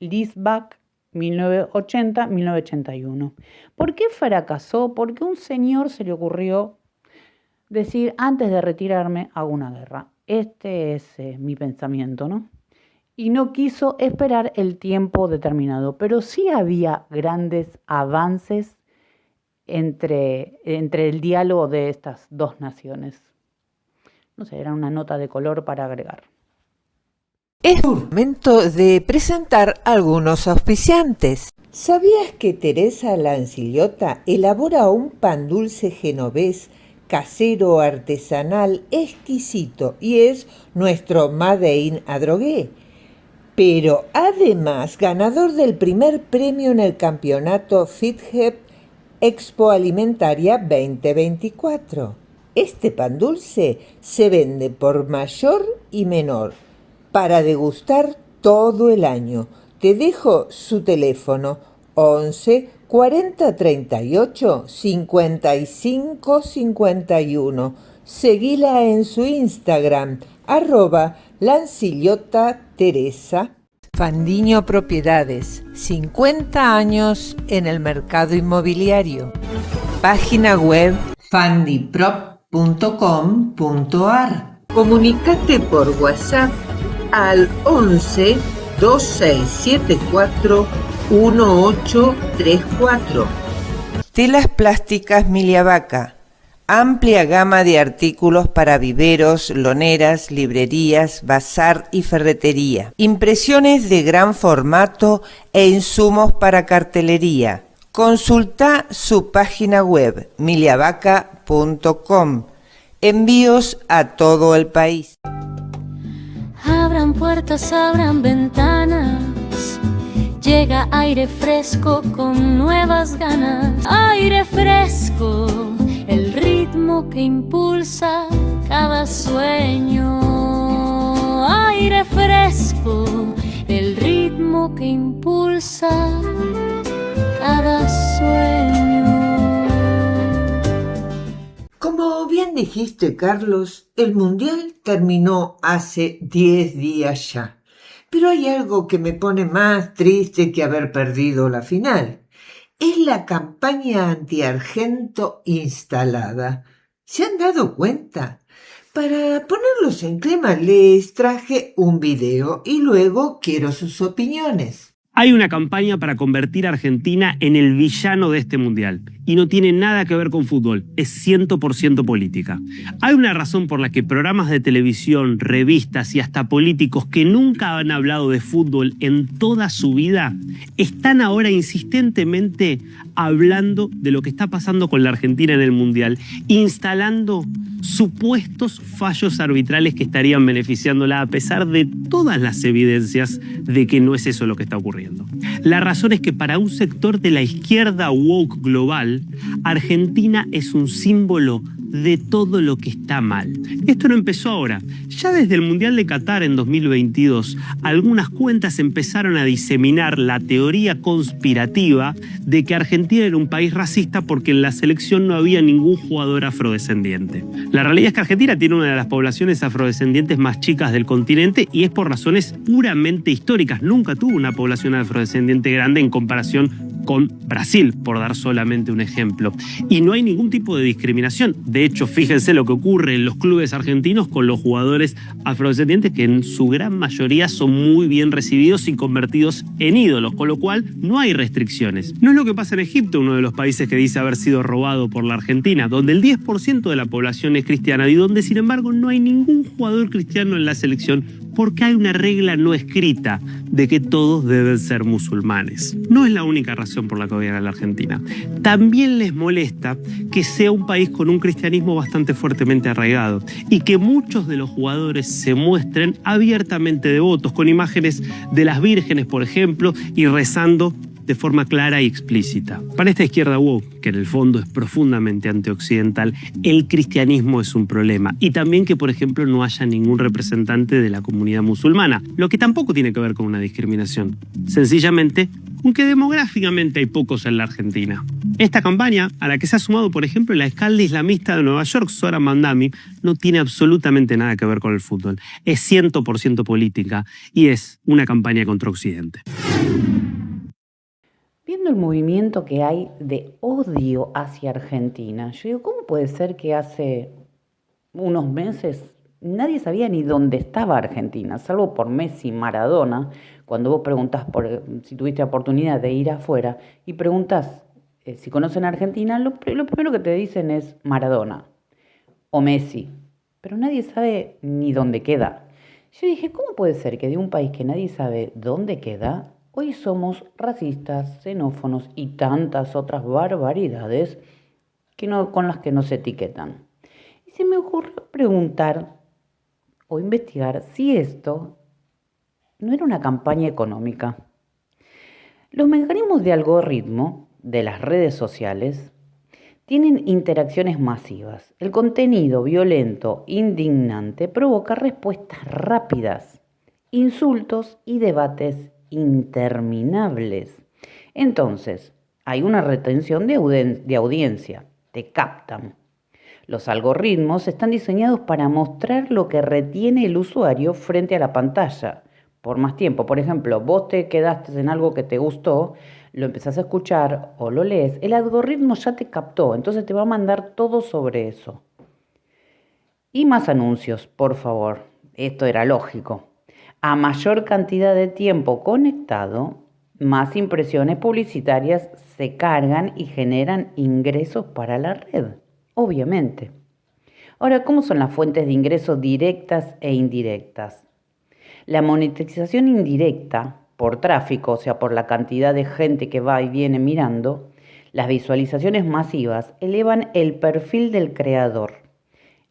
leaseback 1980-1981. ¿Por qué fracasó? Porque a un señor se le ocurrió decir, antes de retirarme, hago una guerra. Este es mi pensamiento, ¿no? Y no quiso esperar el tiempo determinado, pero sí había grandes avances entre el diálogo de estas dos naciones. No sé, era una nota de color para agregar. Es momento de presentar algunos auspiciantes. ¿Sabías que Teresa Lancillota elabora un pan dulce genovés casero artesanal exquisito y es nuestro Made in Adrogué? Pero además ganador del primer premio en el campeonato FitHep Expo Alimentaria 2024. Este pan dulce se vende por mayor y menor para degustar todo el año. Te dejo su teléfono 11 40 38 55 51. Seguila en su Instagram @LancillotaTeresa. Fandiño Propiedades, 50 años en el mercado inmobiliario. Página web fandiprop.com.ar. Comunícate por WhatsApp al 11 2674 1834. Telas Plásticas Miliavaca. Amplia gama de artículos para viveros, loneras, librerías, bazar y ferretería. Impresiones de gran formato e insumos para cartelería. Consulta su página web miliavaca.com. Envíos a todo el país. Abran puertas, abran ventanas. Llega aire fresco con nuevas ganas. Aire fresco, el ritmo que impulsa cada sueño. Aire fresco, el ritmo que impulsa cada sueño. Como bien dijiste, Carlos, el Mundial terminó hace 10 días ya. Pero hay algo que me pone más triste que haber perdido la final. Es la campaña anti-Argento instalada. ¿Se han dado cuenta? Para ponerlos en clima les traje un video y luego quiero sus opiniones. Hay una campaña para convertir a Argentina en el villano de este mundial. Y no tiene nada que ver con fútbol, es 100% política. Hay una razón por la que programas de televisión, revistas y hasta políticos que nunca han hablado de fútbol en toda su vida están ahora insistentemente hablando de lo que está pasando con la Argentina en el mundial, instalando supuestos fallos arbitrales que estarían beneficiándola a pesar de todas las evidencias de que no es eso lo que está ocurriendo. La razón es que para un sector de la izquierda woke global, Argentina es un símbolo de todo lo que está mal. Esto no empezó ahora. Ya desde el Mundial de Qatar en 2022, algunas cuentas empezaron a diseminar la teoría conspirativa de que Argentina era un país racista porque en la selección no había ningún jugador afrodescendiente. La realidad es que Argentina tiene una de las poblaciones afrodescendientes más chicas del continente y es por razones puramente históricas. Nunca tuvo una población afrodescendiente grande en comparación con Brasil, por dar solamente un ejemplo. Y no hay ningún tipo de discriminación. De hecho, fíjense lo que ocurre en los clubes argentinos con los jugadores afrodescendientes, que en su gran mayoría son muy bien recibidos y convertidos en ídolos, con lo cual no hay restricciones. No es lo que pasa en Egipto, uno de los países que dice haber sido robado por la Argentina, donde el 10% de la población es cristiana y donde, sin embargo, no hay ningún jugador cristiano en la selección porque hay una regla no escrita de que todos deben ser musulmanes. No es la única razón por la que odian a la Argentina. También les molesta que sea un país con un cristianismo bastante fuertemente arraigado y que muchos de los jugadores se muestren abiertamente devotos, con imágenes de las vírgenes, por ejemplo, y rezando de forma clara y explícita. Para esta izquierda woke, que en el fondo es profundamente antioccidental, el cristianismo es un problema. Y también que, por ejemplo, no haya ningún representante de la comunidad musulmana, lo que tampoco tiene que ver con una discriminación. Sencillamente, aunque demográficamente hay pocos en la Argentina. Esta campaña, a la que se ha sumado, por ejemplo, la alcalde islamista de Nueva York, Zohran Mamdani, no tiene absolutamente nada que ver con el fútbol. Es 100% política y es una campaña contra Occidente. Viendo el movimiento que hay de odio hacia Argentina, yo digo, ¿cómo puede ser que hace unos meses nadie sabía ni dónde estaba Argentina, salvo por Messi, Maradona? Cuando vos preguntás si tuviste oportunidad de ir afuera y preguntás si conocen a Argentina, lo primero que te dicen es Maradona o Messi, pero nadie sabe ni dónde queda. Yo dije, ¿cómo puede ser que de un país que nadie sabe dónde queda, hoy somos racistas, xenófonos y tantas otras barbaridades con las que nos etiquetan? Y se me ocurrió preguntar o investigar si esto no era una campaña económica. Los mecanismos de algoritmo de las redes sociales tienen interacciones masivas. El contenido violento, indignante, provoca respuestas rápidas, insultos y debates interminables. Entonces, hay una retención de audiencia, te captan. Los algoritmos están diseñados para mostrar lo que retiene el usuario frente a la pantalla por más tiempo. Por ejemplo, vos te quedaste en algo que te gustó, lo empezás a escuchar o lo lees, el algoritmo ya te captó, entonces te va a mandar todo sobre eso. Y más anuncios, por favor. Esto era lógico. A mayor cantidad de tiempo conectado, más impresiones publicitarias se cargan y generan ingresos para la red, obviamente. Ahora, ¿cómo son las fuentes de ingresos directas e indirectas? La monetización indirecta por tráfico, o sea, por la cantidad de gente que va y viene mirando, las visualizaciones masivas elevan el perfil del creador.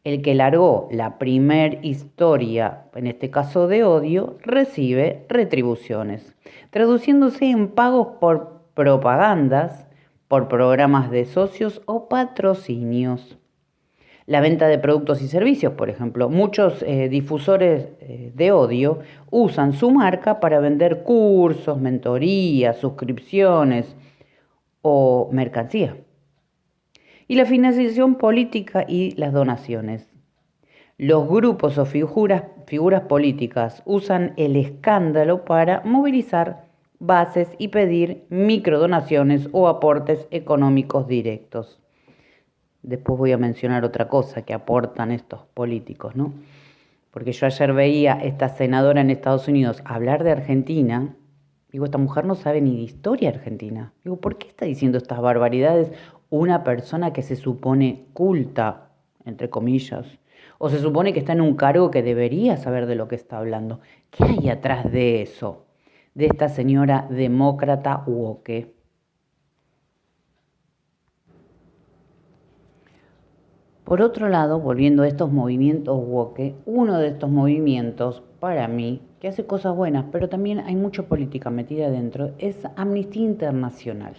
El que largó la primer historia, en este caso de odio, recibe retribuciones, traduciéndose en pagos por propagandas, por programas de socios o patrocinios. La venta de productos y servicios, por ejemplo. Muchos difusores de odio usan su marca para vender cursos, mentorías, suscripciones o mercancía. Y la financiación política y las donaciones. Los grupos o figuras políticas usan el escándalo para movilizar bases y pedir microdonaciones o aportes económicos directos. Después voy a mencionar otra cosa que aportan estos políticos, ¿no? Porque yo ayer veía a esta senadora en Estados Unidos hablar de Argentina. Digo, esta mujer no sabe ni de historia argentina. Digo, ¿por qué está diciendo estas barbaridades una persona que se supone culta, entre comillas? O se supone que está en un cargo que debería saber de lo que está hablando. ¿Qué hay atrás de eso? De esta señora demócrata woke. Por otro lado, volviendo a estos movimientos woke, uno de estos movimientos, para mí, que hace cosas buenas, pero también hay mucha política metida dentro, es Amnistía Internacional.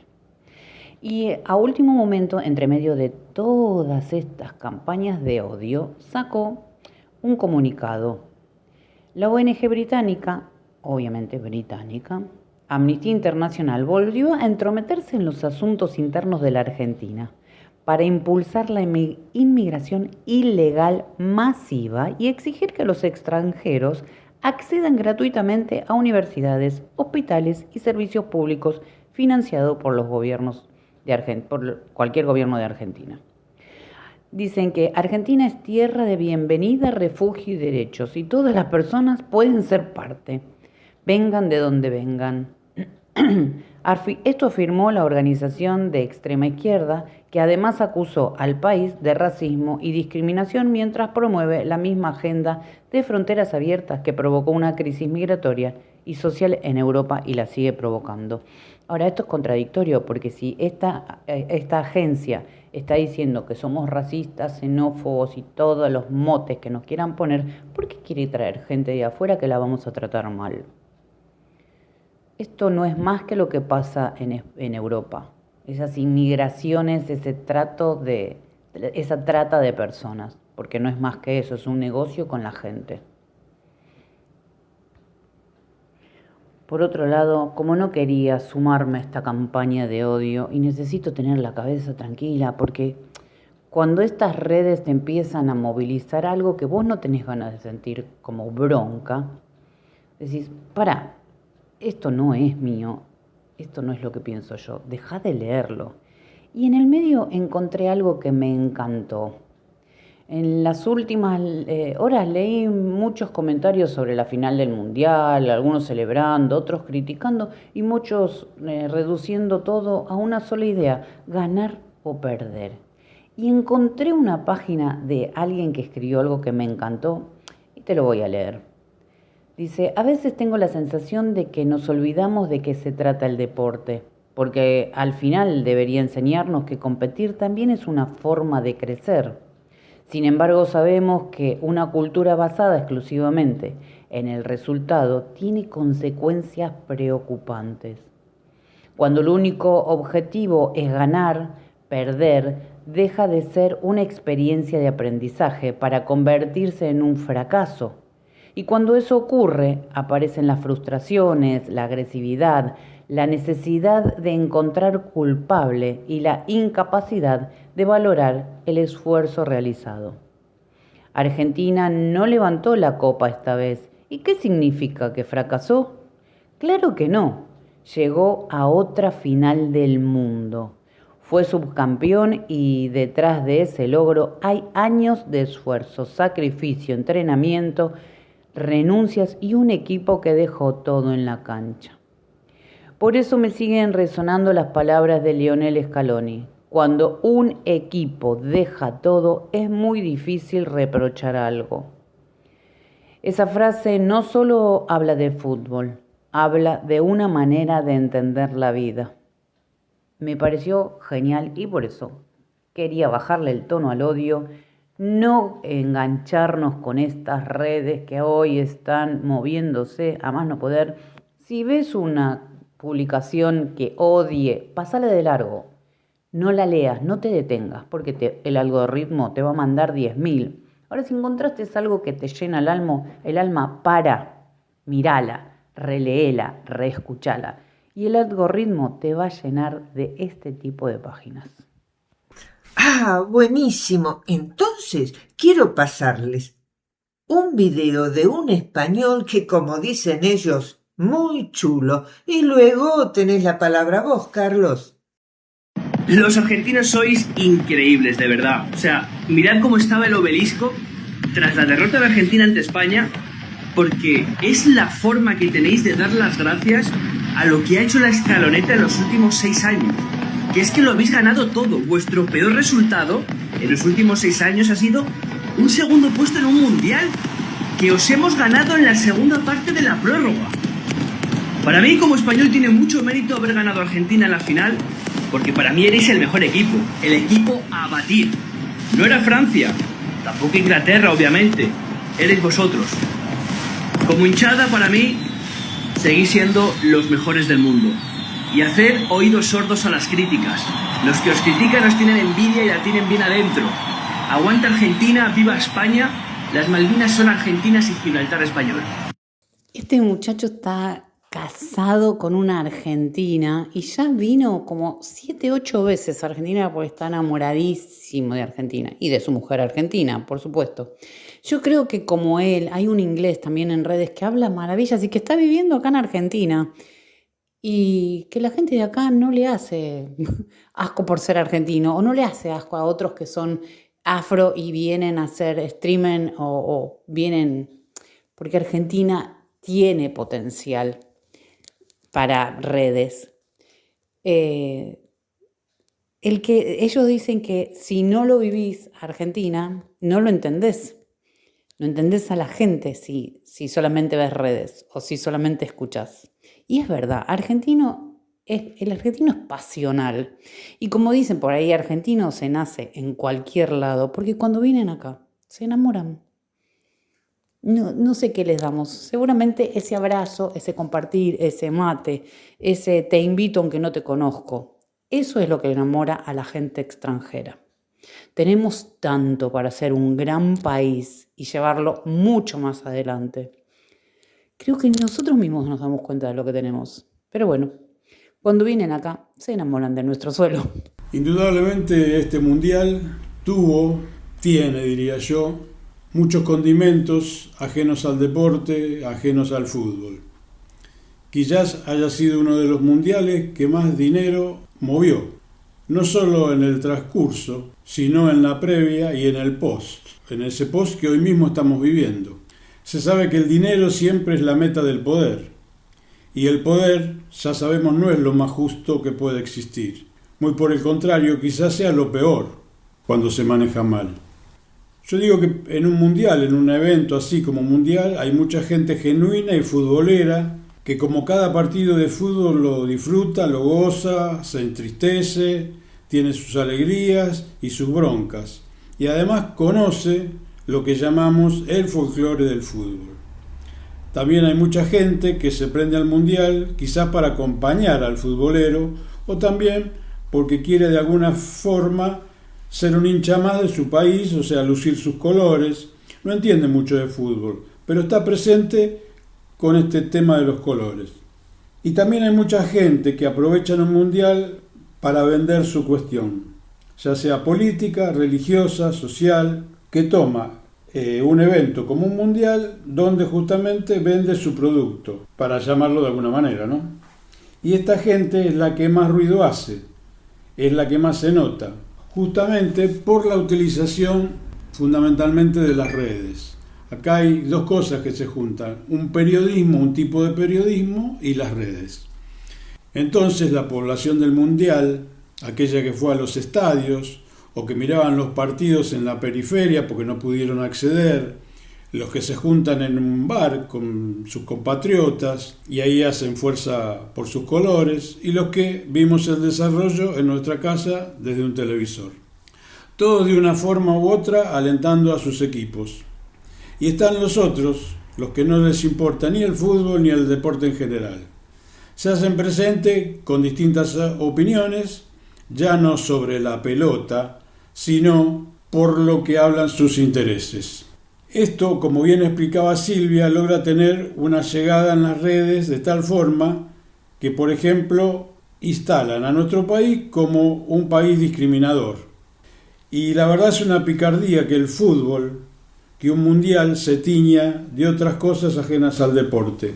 Y a último momento, entre medio de todas estas campañas de odio, sacó un comunicado. La ONG británica, obviamente británica, Amnistía Internacional, volvió a entrometerse en los asuntos internos de la Argentina para impulsar la inmigración ilegal masiva y exigir que los extranjeros accedan gratuitamente a universidades, hospitales y servicios públicos financiados por los gobiernos por cualquier gobierno de Argentina. Dicen que Argentina es tierra de bienvenida, refugio y derechos, y todas las personas pueden ser parte, vengan de donde vengan. Esto afirmó la organización de extrema izquierda, que además acusó al país de racismo y discriminación mientras promueve la misma agenda de fronteras abiertas que provocó una crisis migratoria y social en Europa y la sigue provocando. Ahora, esto es contradictorio porque si esta agencia está diciendo que somos racistas, xenófobos y todos los motes que nos quieran poner, ¿por qué quiere traer gente de afuera que la vamos a tratar mal? Esto no es más que lo que pasa en Europa. Esas inmigraciones, esa trata de personas, porque no es más que eso, es un negocio con la gente. Por otro lado, como no quería sumarme a esta campaña de odio y necesito tener la cabeza tranquila porque cuando estas redes te empiezan a movilizar algo que vos no tenés ganas de sentir como bronca, decís, pará, esto no es mío, esto no es lo que pienso yo, dejá de leerlo. Y en el medio encontré algo que me encantó. En las últimas horas leí muchos comentarios sobre la final del Mundial, algunos celebrando, otros criticando y muchos reduciendo todo a una sola idea, ganar o perder. Y encontré una página de alguien que escribió algo que me encantó y te lo voy a leer. Dice, a veces tengo la sensación de que nos olvidamos de qué se trata el deporte, porque al final debería enseñarnos que competir también es una forma de crecer. Sin embargo, sabemos que una cultura basada exclusivamente en el resultado tiene consecuencias preocupantes. Cuando el único objetivo es ganar, perder deja de ser una experiencia de aprendizaje para convertirse en un fracaso. Y cuando eso ocurre, aparecen las frustraciones, la agresividad, la necesidad de encontrar culpable y la incapacidad de valorar el esfuerzo realizado. Argentina no levantó la copa esta vez. ¿Y qué significa? ¿Que fracasó? Claro que no. Llegó a otra final del mundo. Fue subcampeón y detrás de ese logro hay años de esfuerzo, sacrificio, entrenamiento, renuncias y un equipo que dejó todo en la cancha. Por eso me siguen resonando las palabras de Lionel Scaloni. Cuando un equipo deja todo, es muy difícil reprochar algo. Esa frase no solo habla de fútbol, habla de una manera de entender la vida. Me pareció genial y por eso quería bajarle el tono al odio, no engancharnos con estas redes que hoy están moviéndose a más no poder. Si ves una publicación que odie, pasala de largo. No la leas, no te detengas, porque el algoritmo te va a mandar 10.000. Ahora, si encontraste algo que te llena el alma, para, mirala, releela, reescuchala. Y el algoritmo te va a llenar de este tipo de páginas. Ah, buenísimo. Entonces, quiero pasarles un video de un español que, como dicen ellos, muy chulo. Y luego tenés la palabra vos, Carlos. Los argentinos sois increíbles, de verdad. O sea, mirad cómo estaba el obelisco tras la derrota de Argentina ante España, porque es la forma que tenéis de dar las gracias a lo que ha hecho la escaloneta en los últimos 6 años. Que es que lo habéis ganado todo. Vuestro peor resultado en los últimos 6 años ha sido un segundo puesto en un mundial que os hemos ganado en la segunda parte de la prórroga. Para mí, como español, tiene mucho mérito haber ganado a Argentina en la final, porque para mí erais el mejor equipo, el equipo a batir. No era Francia, tampoco Inglaterra, obviamente, erais vosotros. Como hinchada, para mí, seguís siendo los mejores del mundo. Y hacer oídos sordos a las críticas. Los que os critican os tienen envidia y la tienen bien adentro. Aguanta Argentina, viva España, las Malvinas son argentinas y Gibraltar español. Este muchacho está casado con una argentina y ya vino como 7, 8 veces a Argentina porque está enamoradísimo de Argentina y de su mujer argentina, por supuesto. Yo creo que como él, hay un inglés también en redes que habla maravillas y que está viviendo acá en Argentina y que la gente de acá no le hace asco por ser argentino o no le hace asco a otros que son afro y vienen a hacer streaming o vienen porque Argentina tiene potencial para redes. Ellos dicen que si no lo vivís Argentina, no lo entendés. No entendés a la gente si solamente ves redes o si solamente escuchás. Y es verdad, el argentino es pasional. Y como dicen por ahí, argentino se nace en cualquier lado, porque cuando vienen acá se enamoran. No sé qué les damos. Seguramente ese abrazo, ese compartir, ese mate, ese te invito aunque no te conozco. Eso es lo que enamora a la gente extranjera. Tenemos tanto para ser un gran país y llevarlo mucho más adelante. Creo que nosotros mismos nos damos cuenta de lo que tenemos. Pero bueno, cuando vienen acá, se enamoran de nuestro suelo. Indudablemente este mundial tiene, diría yo, muchos condimentos ajenos al deporte, ajenos al fútbol. Quizás haya sido uno de los mundiales que más dinero movió, no solo en el transcurso, sino en la previa y en el post, en ese post que hoy mismo estamos viviendo. Se sabe que el dinero siempre es la meta del poder, y el poder, ya sabemos, no es lo más justo que puede existir. Muy por el contrario, quizás sea lo peor cuando se maneja mal. Yo digo que en un mundial, en un evento así como mundial, hay mucha gente genuina y futbolera que como cada partido de fútbol lo disfruta, lo goza, se entristece, tiene sus alegrías y sus broncas. Y además conoce lo que llamamos el folclore del fútbol. También hay mucha gente que se prende al mundial quizás para acompañar al futbolero o también porque quiere de alguna forma ser un hincha más de su país, o sea, lucir sus colores. No entiende mucho de fútbol, pero está presente con este tema de los colores. Y también hay mucha gente que aprovecha un mundial para vender su cuestión, ya sea política, religiosa, social, que toma un evento como un mundial donde justamente vende su producto, para llamarlo de alguna manera, ¿no? Y esta gente es la que más ruido hace, es la que más se nota, justamente por la utilización fundamentalmente de las redes. Acá hay dos cosas que se juntan, un tipo de periodismo y las redes. Entonces la población del mundial, aquella que fue a los estadios o que miraban los partidos en la periferia porque no pudieron acceder, los que se juntan en un bar con sus compatriotas y ahí hacen fuerza por sus colores, y los que vimos el desarrollo en nuestra casa desde un televisor. Todos de una forma u otra alentando a sus equipos. Y están los otros, los que no les importa ni el fútbol ni el deporte en general. Se hacen presente con distintas opiniones, ya no sobre la pelota, sino por lo que hablan sus intereses. Esto, como bien explicaba Silvia, logra tener una llegada en las redes de tal forma que, por ejemplo, instalan a nuestro país como un país discriminador. Y la verdad es una picardía que el fútbol, que un mundial se tiña de otras cosas ajenas al deporte.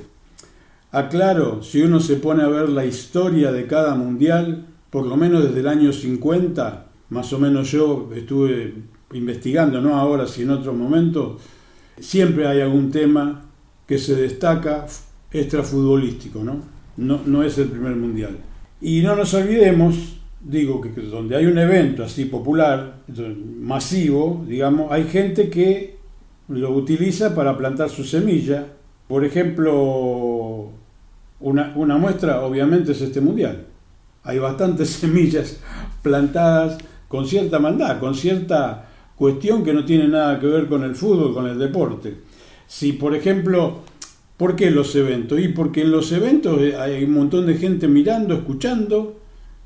Aclaro, si uno se pone a ver la historia de cada mundial, por lo menos desde el año 50, más o menos yo estuve investigando, no ahora, sino en otros momentos, siempre hay algún tema que se destaca extrafutbolístico, ¿no? No es el primer mundial. Y no nos olvidemos, digo que donde hay un evento así popular, masivo, digamos, hay gente que lo utiliza para plantar su semilla. Por ejemplo, una muestra obviamente es este mundial. Hay bastantes semillas plantadas con cierta maldad, con cierta cuestión que no tiene nada que ver con el fútbol, con el deporte. Si, por ejemplo, ¿por qué los eventos? Y porque en los eventos hay un montón de gente mirando, escuchando,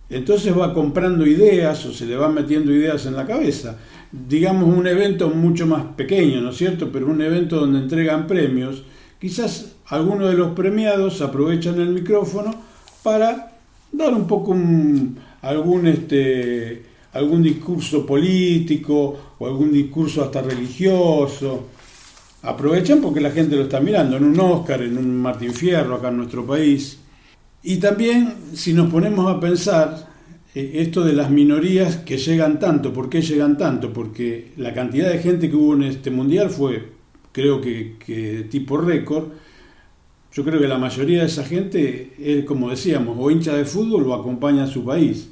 entonces va comprando ideas o se le van metiendo ideas en la cabeza. Digamos un evento mucho más pequeño, ¿no es cierto? Pero un evento donde entregan premios, quizás algunos de los premiados aprovechan el micrófono para dar un poco algún discurso político o algún discurso hasta religioso. Aprovechan porque la gente lo está mirando, en un Oscar, en un Martín Fierro acá en nuestro país. Y también, si nos ponemos a pensar, esto de las minorías que llegan tanto, ¿por qué llegan tanto? Porque la cantidad de gente que hubo en este mundial fue, creo que tipo récord. Yo creo que la mayoría de esa gente es, como decíamos, o hincha de fútbol o acompaña a su país.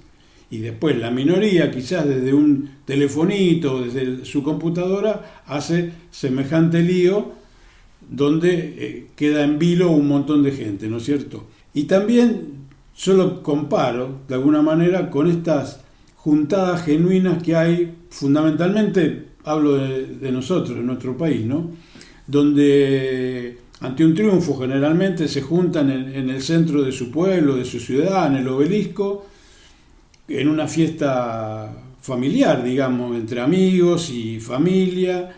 Y después la minoría, quizás desde un telefonito, desde su computadora, hace semejante lío donde queda en vilo un montón de gente, ¿no es cierto? Y también yo lo comparo, de alguna manera, con estas juntadas genuinas que hay, fundamentalmente, hablo de nosotros, de nuestro país, ¿no? Donde ante un triunfo generalmente se juntan en el centro de su pueblo, de su ciudad, en el obelisco, en una fiesta familiar, digamos, entre amigos y familia,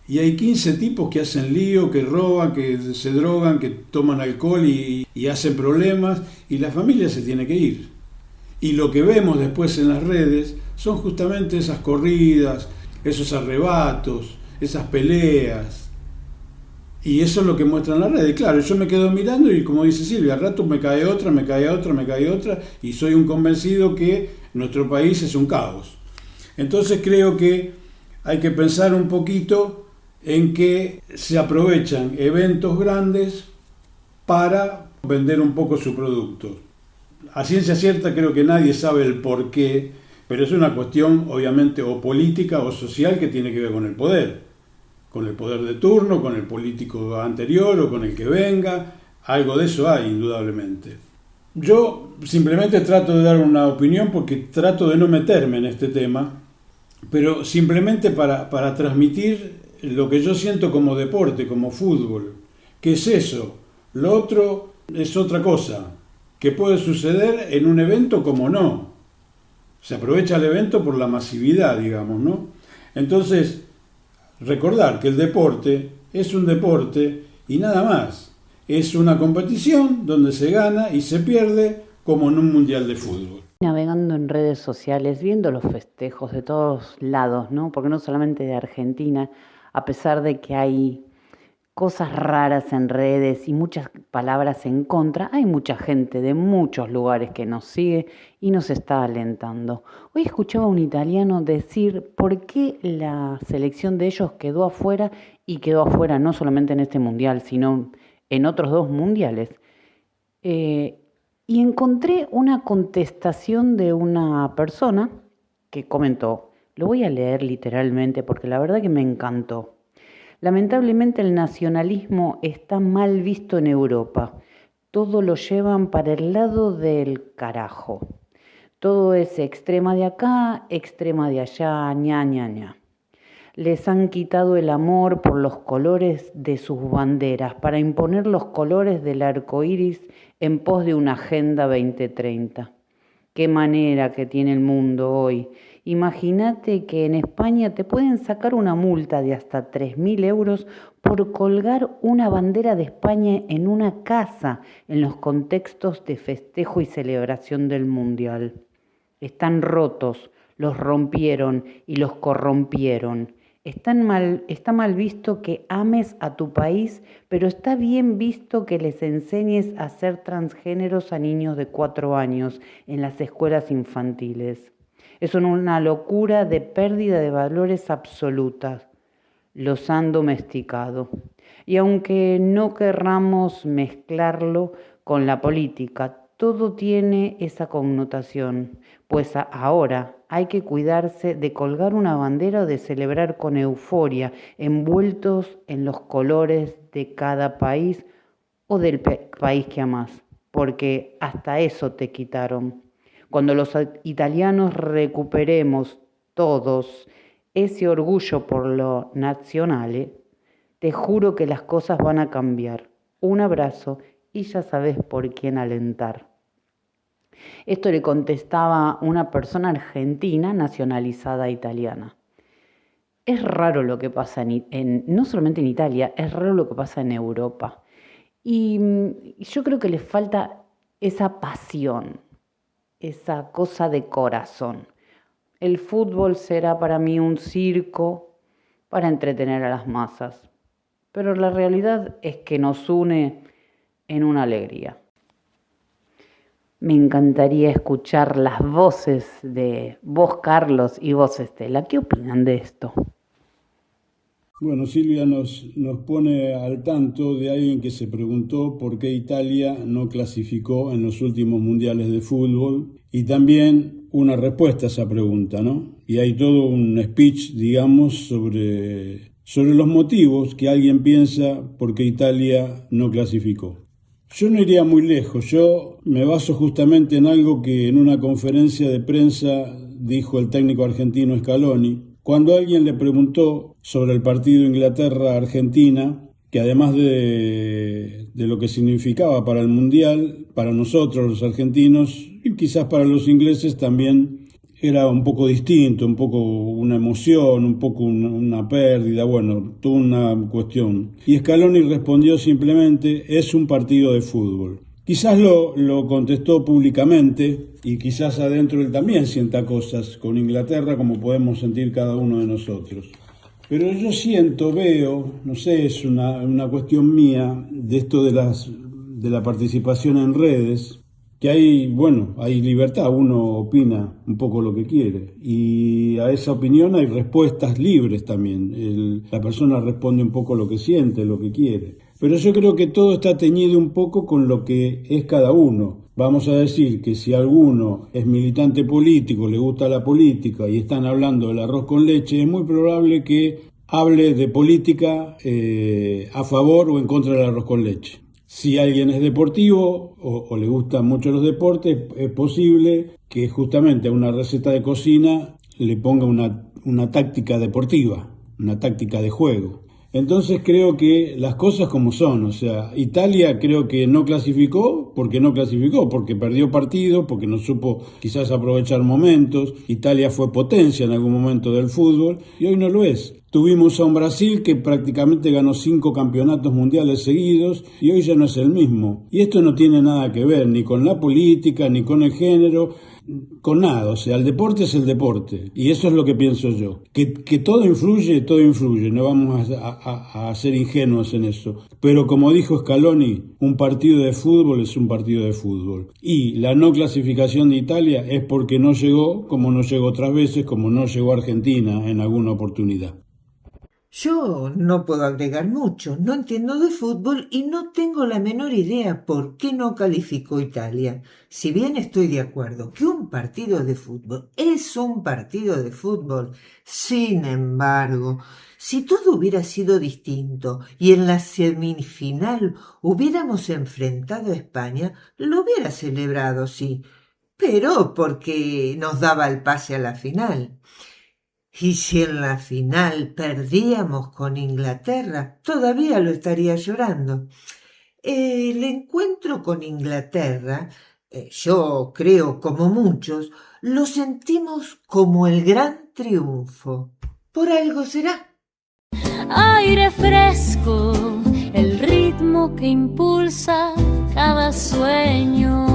y hay 15 tipos que hacen lío, que roban, que se drogan, que toman alcohol y hacen problemas, y la familia se tiene que ir. Y lo que vemos después en las redes son justamente esas corridas, esos arrebatos, esas peleas. Y eso es lo que muestran las redes. Claro, yo me quedo mirando y, como dice Silvia, al rato me cae otra, y soy un convencido que nuestro país es un caos. Entonces creo que hay que pensar un poquito en que se aprovechan eventos grandes para vender un poco su producto. A ciencia cierta creo que nadie sabe el por qué, pero es una cuestión obviamente o política o social que tiene que ver con el poder de turno, con el político anterior o con el que venga. Algo de eso hay, indudablemente. Yo simplemente trato de dar una opinión porque trato de no meterme en este tema, pero simplemente para transmitir lo que yo siento como deporte, como fútbol. ¿Qué es eso? Lo otro es otra cosa, que puede suceder en un evento como no. Se aprovecha el evento por la masividad, digamos, ¿no? Entonces, recordar que el deporte es un deporte y nada más. Es una competición donde se gana y se pierde como en un mundial de fútbol. Navegando en redes sociales, viendo los festejos de todos lados, ¿no? Porque no solamente de Argentina, a pesar de que hay cosas raras en redes y muchas palabras en contra, hay mucha gente de muchos lugares que nos sigue y nos está alentando. Hoy escuchaba a un italiano decir por qué la selección de ellos quedó afuera, y quedó afuera no solamente en este mundial, sino en otros 2 mundiales. Y encontré una contestación de una persona que comentó, lo voy a leer literalmente porque la verdad que me encantó. Lamentablemente el nacionalismo está mal visto en Europa. Todo lo llevan para el lado del carajo. Todo es extrema de acá, extrema de allá, ña, ña, ña. Les han quitado el amor por los colores de sus banderas para imponer los colores del arco iris en pos de una Agenda 2030. Qué manera que tiene el mundo hoy. Imagínate que en España te pueden sacar una multa de hasta 3.000 euros por colgar una bandera de España en una casa en los contextos de festejo y celebración del Mundial. Están rotos, los rompieron y los corrompieron. Está mal visto que ames a tu país, pero está bien visto que les enseñes a ser transgéneros a niños de 4 años en las escuelas infantiles. Es una locura de pérdida de valores absolutas. Los han domesticado. Y aunque no querramos mezclarlo con la política, todo tiene esa connotación, pues ahora hay que cuidarse de colgar una bandera o de celebrar con euforia, envueltos en los colores de cada país o del país que amás, porque hasta eso te quitaron. Cuando los italianos recuperemos todos ese orgullo por lo nacional, te juro que las cosas van a cambiar. Un abrazo y ya sabes por quién alentar. Esto le contestaba una persona argentina nacionalizada italiana. Es raro lo que pasa no solamente en Italia, es raro lo que pasa en Europa. Y yo creo que les falta esa pasión, esa cosa de corazón. El fútbol será para mí un circo para entretener a las masas, pero la realidad es que nos une en una alegría. Me encantaría escuchar las voces de vos, Carlos, y vos, Estela. ¿Qué opinan de esto? Bueno, Silvia nos pone al tanto de alguien que se preguntó por qué Italia no clasificó en los últimos mundiales de fútbol, y también una respuesta a esa pregunta, ¿no? Y hay todo un speech, digamos, sobre los motivos que alguien piensa por qué Italia no clasificó. Yo no iría muy lejos, yo me baso justamente en algo que en una conferencia de prensa dijo el técnico argentino Scaloni, cuando alguien le preguntó sobre el partido Inglaterra-Argentina, que además de lo que significaba para el Mundial, para nosotros los argentinos y quizás para los ingleses también era un poco distinto, un poco una emoción, un poco una pérdida, bueno, toda una cuestión. Y Scaloni respondió simplemente, es un partido de fútbol. Quizás lo contestó públicamente y quizás adentro él también sienta cosas con Inglaterra como podemos sentir cada uno de nosotros. Pero yo veo, no sé, es una cuestión mía de esto de la participación en redes, que hay libertad, uno opina un poco lo que quiere y a esa opinión hay respuestas libres también, la persona responde un poco lo que siente, lo que quiere. Pero yo creo que todo está teñido un poco con lo que es cada uno. Vamos a decir que si alguno es militante político, le gusta la política y están hablando del arroz con leche, es muy probable que hable de política a favor o en contra del arroz con leche. Si alguien es deportivo o le gustan mucho los deportes, es posible que justamente a una receta de cocina le ponga una táctica deportiva, una táctica de juego. Entonces creo que las cosas como son, o sea, Italia creo que no clasificó, porque perdió partido, porque no supo quizás aprovechar momentos. Italia fue potencia en algún momento del fútbol y hoy no lo es. Tuvimos a un Brasil que prácticamente ganó 5 campeonatos mundiales seguidos y hoy ya no es el mismo. Y esto no tiene nada que ver ni con la política, ni con el género, con nada. O sea, el deporte es el deporte y eso es lo que pienso yo. Que todo influye, no vamos a ser ingenuos en eso. Pero como dijo Scaloni, un partido de fútbol es un partido de fútbol. Y la no clasificación de Italia es porque no llegó, como no llegó otras veces, como no llegó Argentina en alguna oportunidad. Yo no puedo agregar mucho, no entiendo de fútbol y no tengo la menor idea por qué no calificó Italia. Si bien estoy de acuerdo que un partido de fútbol es un partido de fútbol, sin embargo, si todo hubiera sido distinto y en la semifinal hubiéramos enfrentado a España, lo hubiera celebrado, sí, pero porque nos daba el pase a la final. Y si en la final perdíamos con Inglaterra, todavía lo estaría llorando. El encuentro con Inglaterra, yo creo como muchos, lo sentimos como el gran triunfo. Por algo será. Aire fresco, el ritmo que impulsa cada sueño.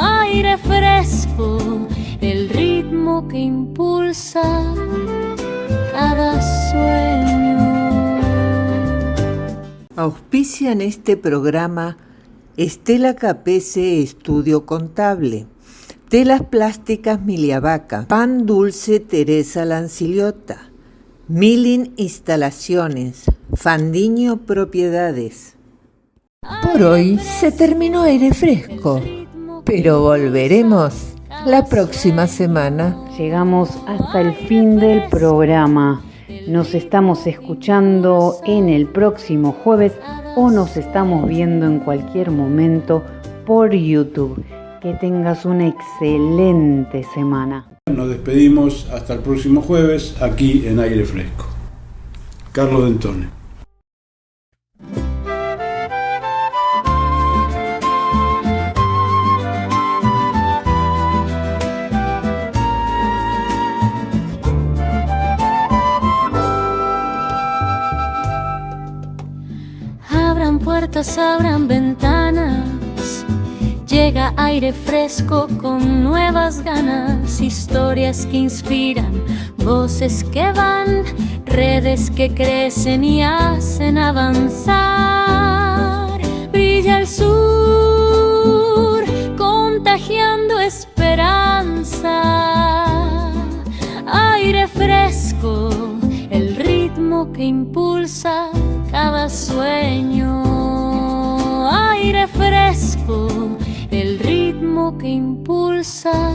Aire fresco, el ritmo que impulsa cada sueño. Auspician este programa Estela Capese Estudio Contable, Telas Plásticas Miliavaca, Pan Dulce Teresa Lanciliota, Milling Instalaciones, Fandiño Propiedades. Por hoy se terminó Aire Fresco, pero volveremos la próxima semana. Llegamos hasta el fin del programa. Nos estamos escuchando en el próximo jueves o nos estamos viendo en cualquier momento por YouTube. Que tengas una excelente semana. Nos despedimos hasta el próximo jueves aquí en Aire Fresco. Carlos Dentone. Abran ventanas, llega aire fresco con nuevas ganas, historias que inspiran, voces que van, redes que crecen y hacen avanzar. Brilla el sur, contagiando esperanza. Aire fresco, el ritmo que impulsa cada sueño. Aire fresco, el ritmo que impulsa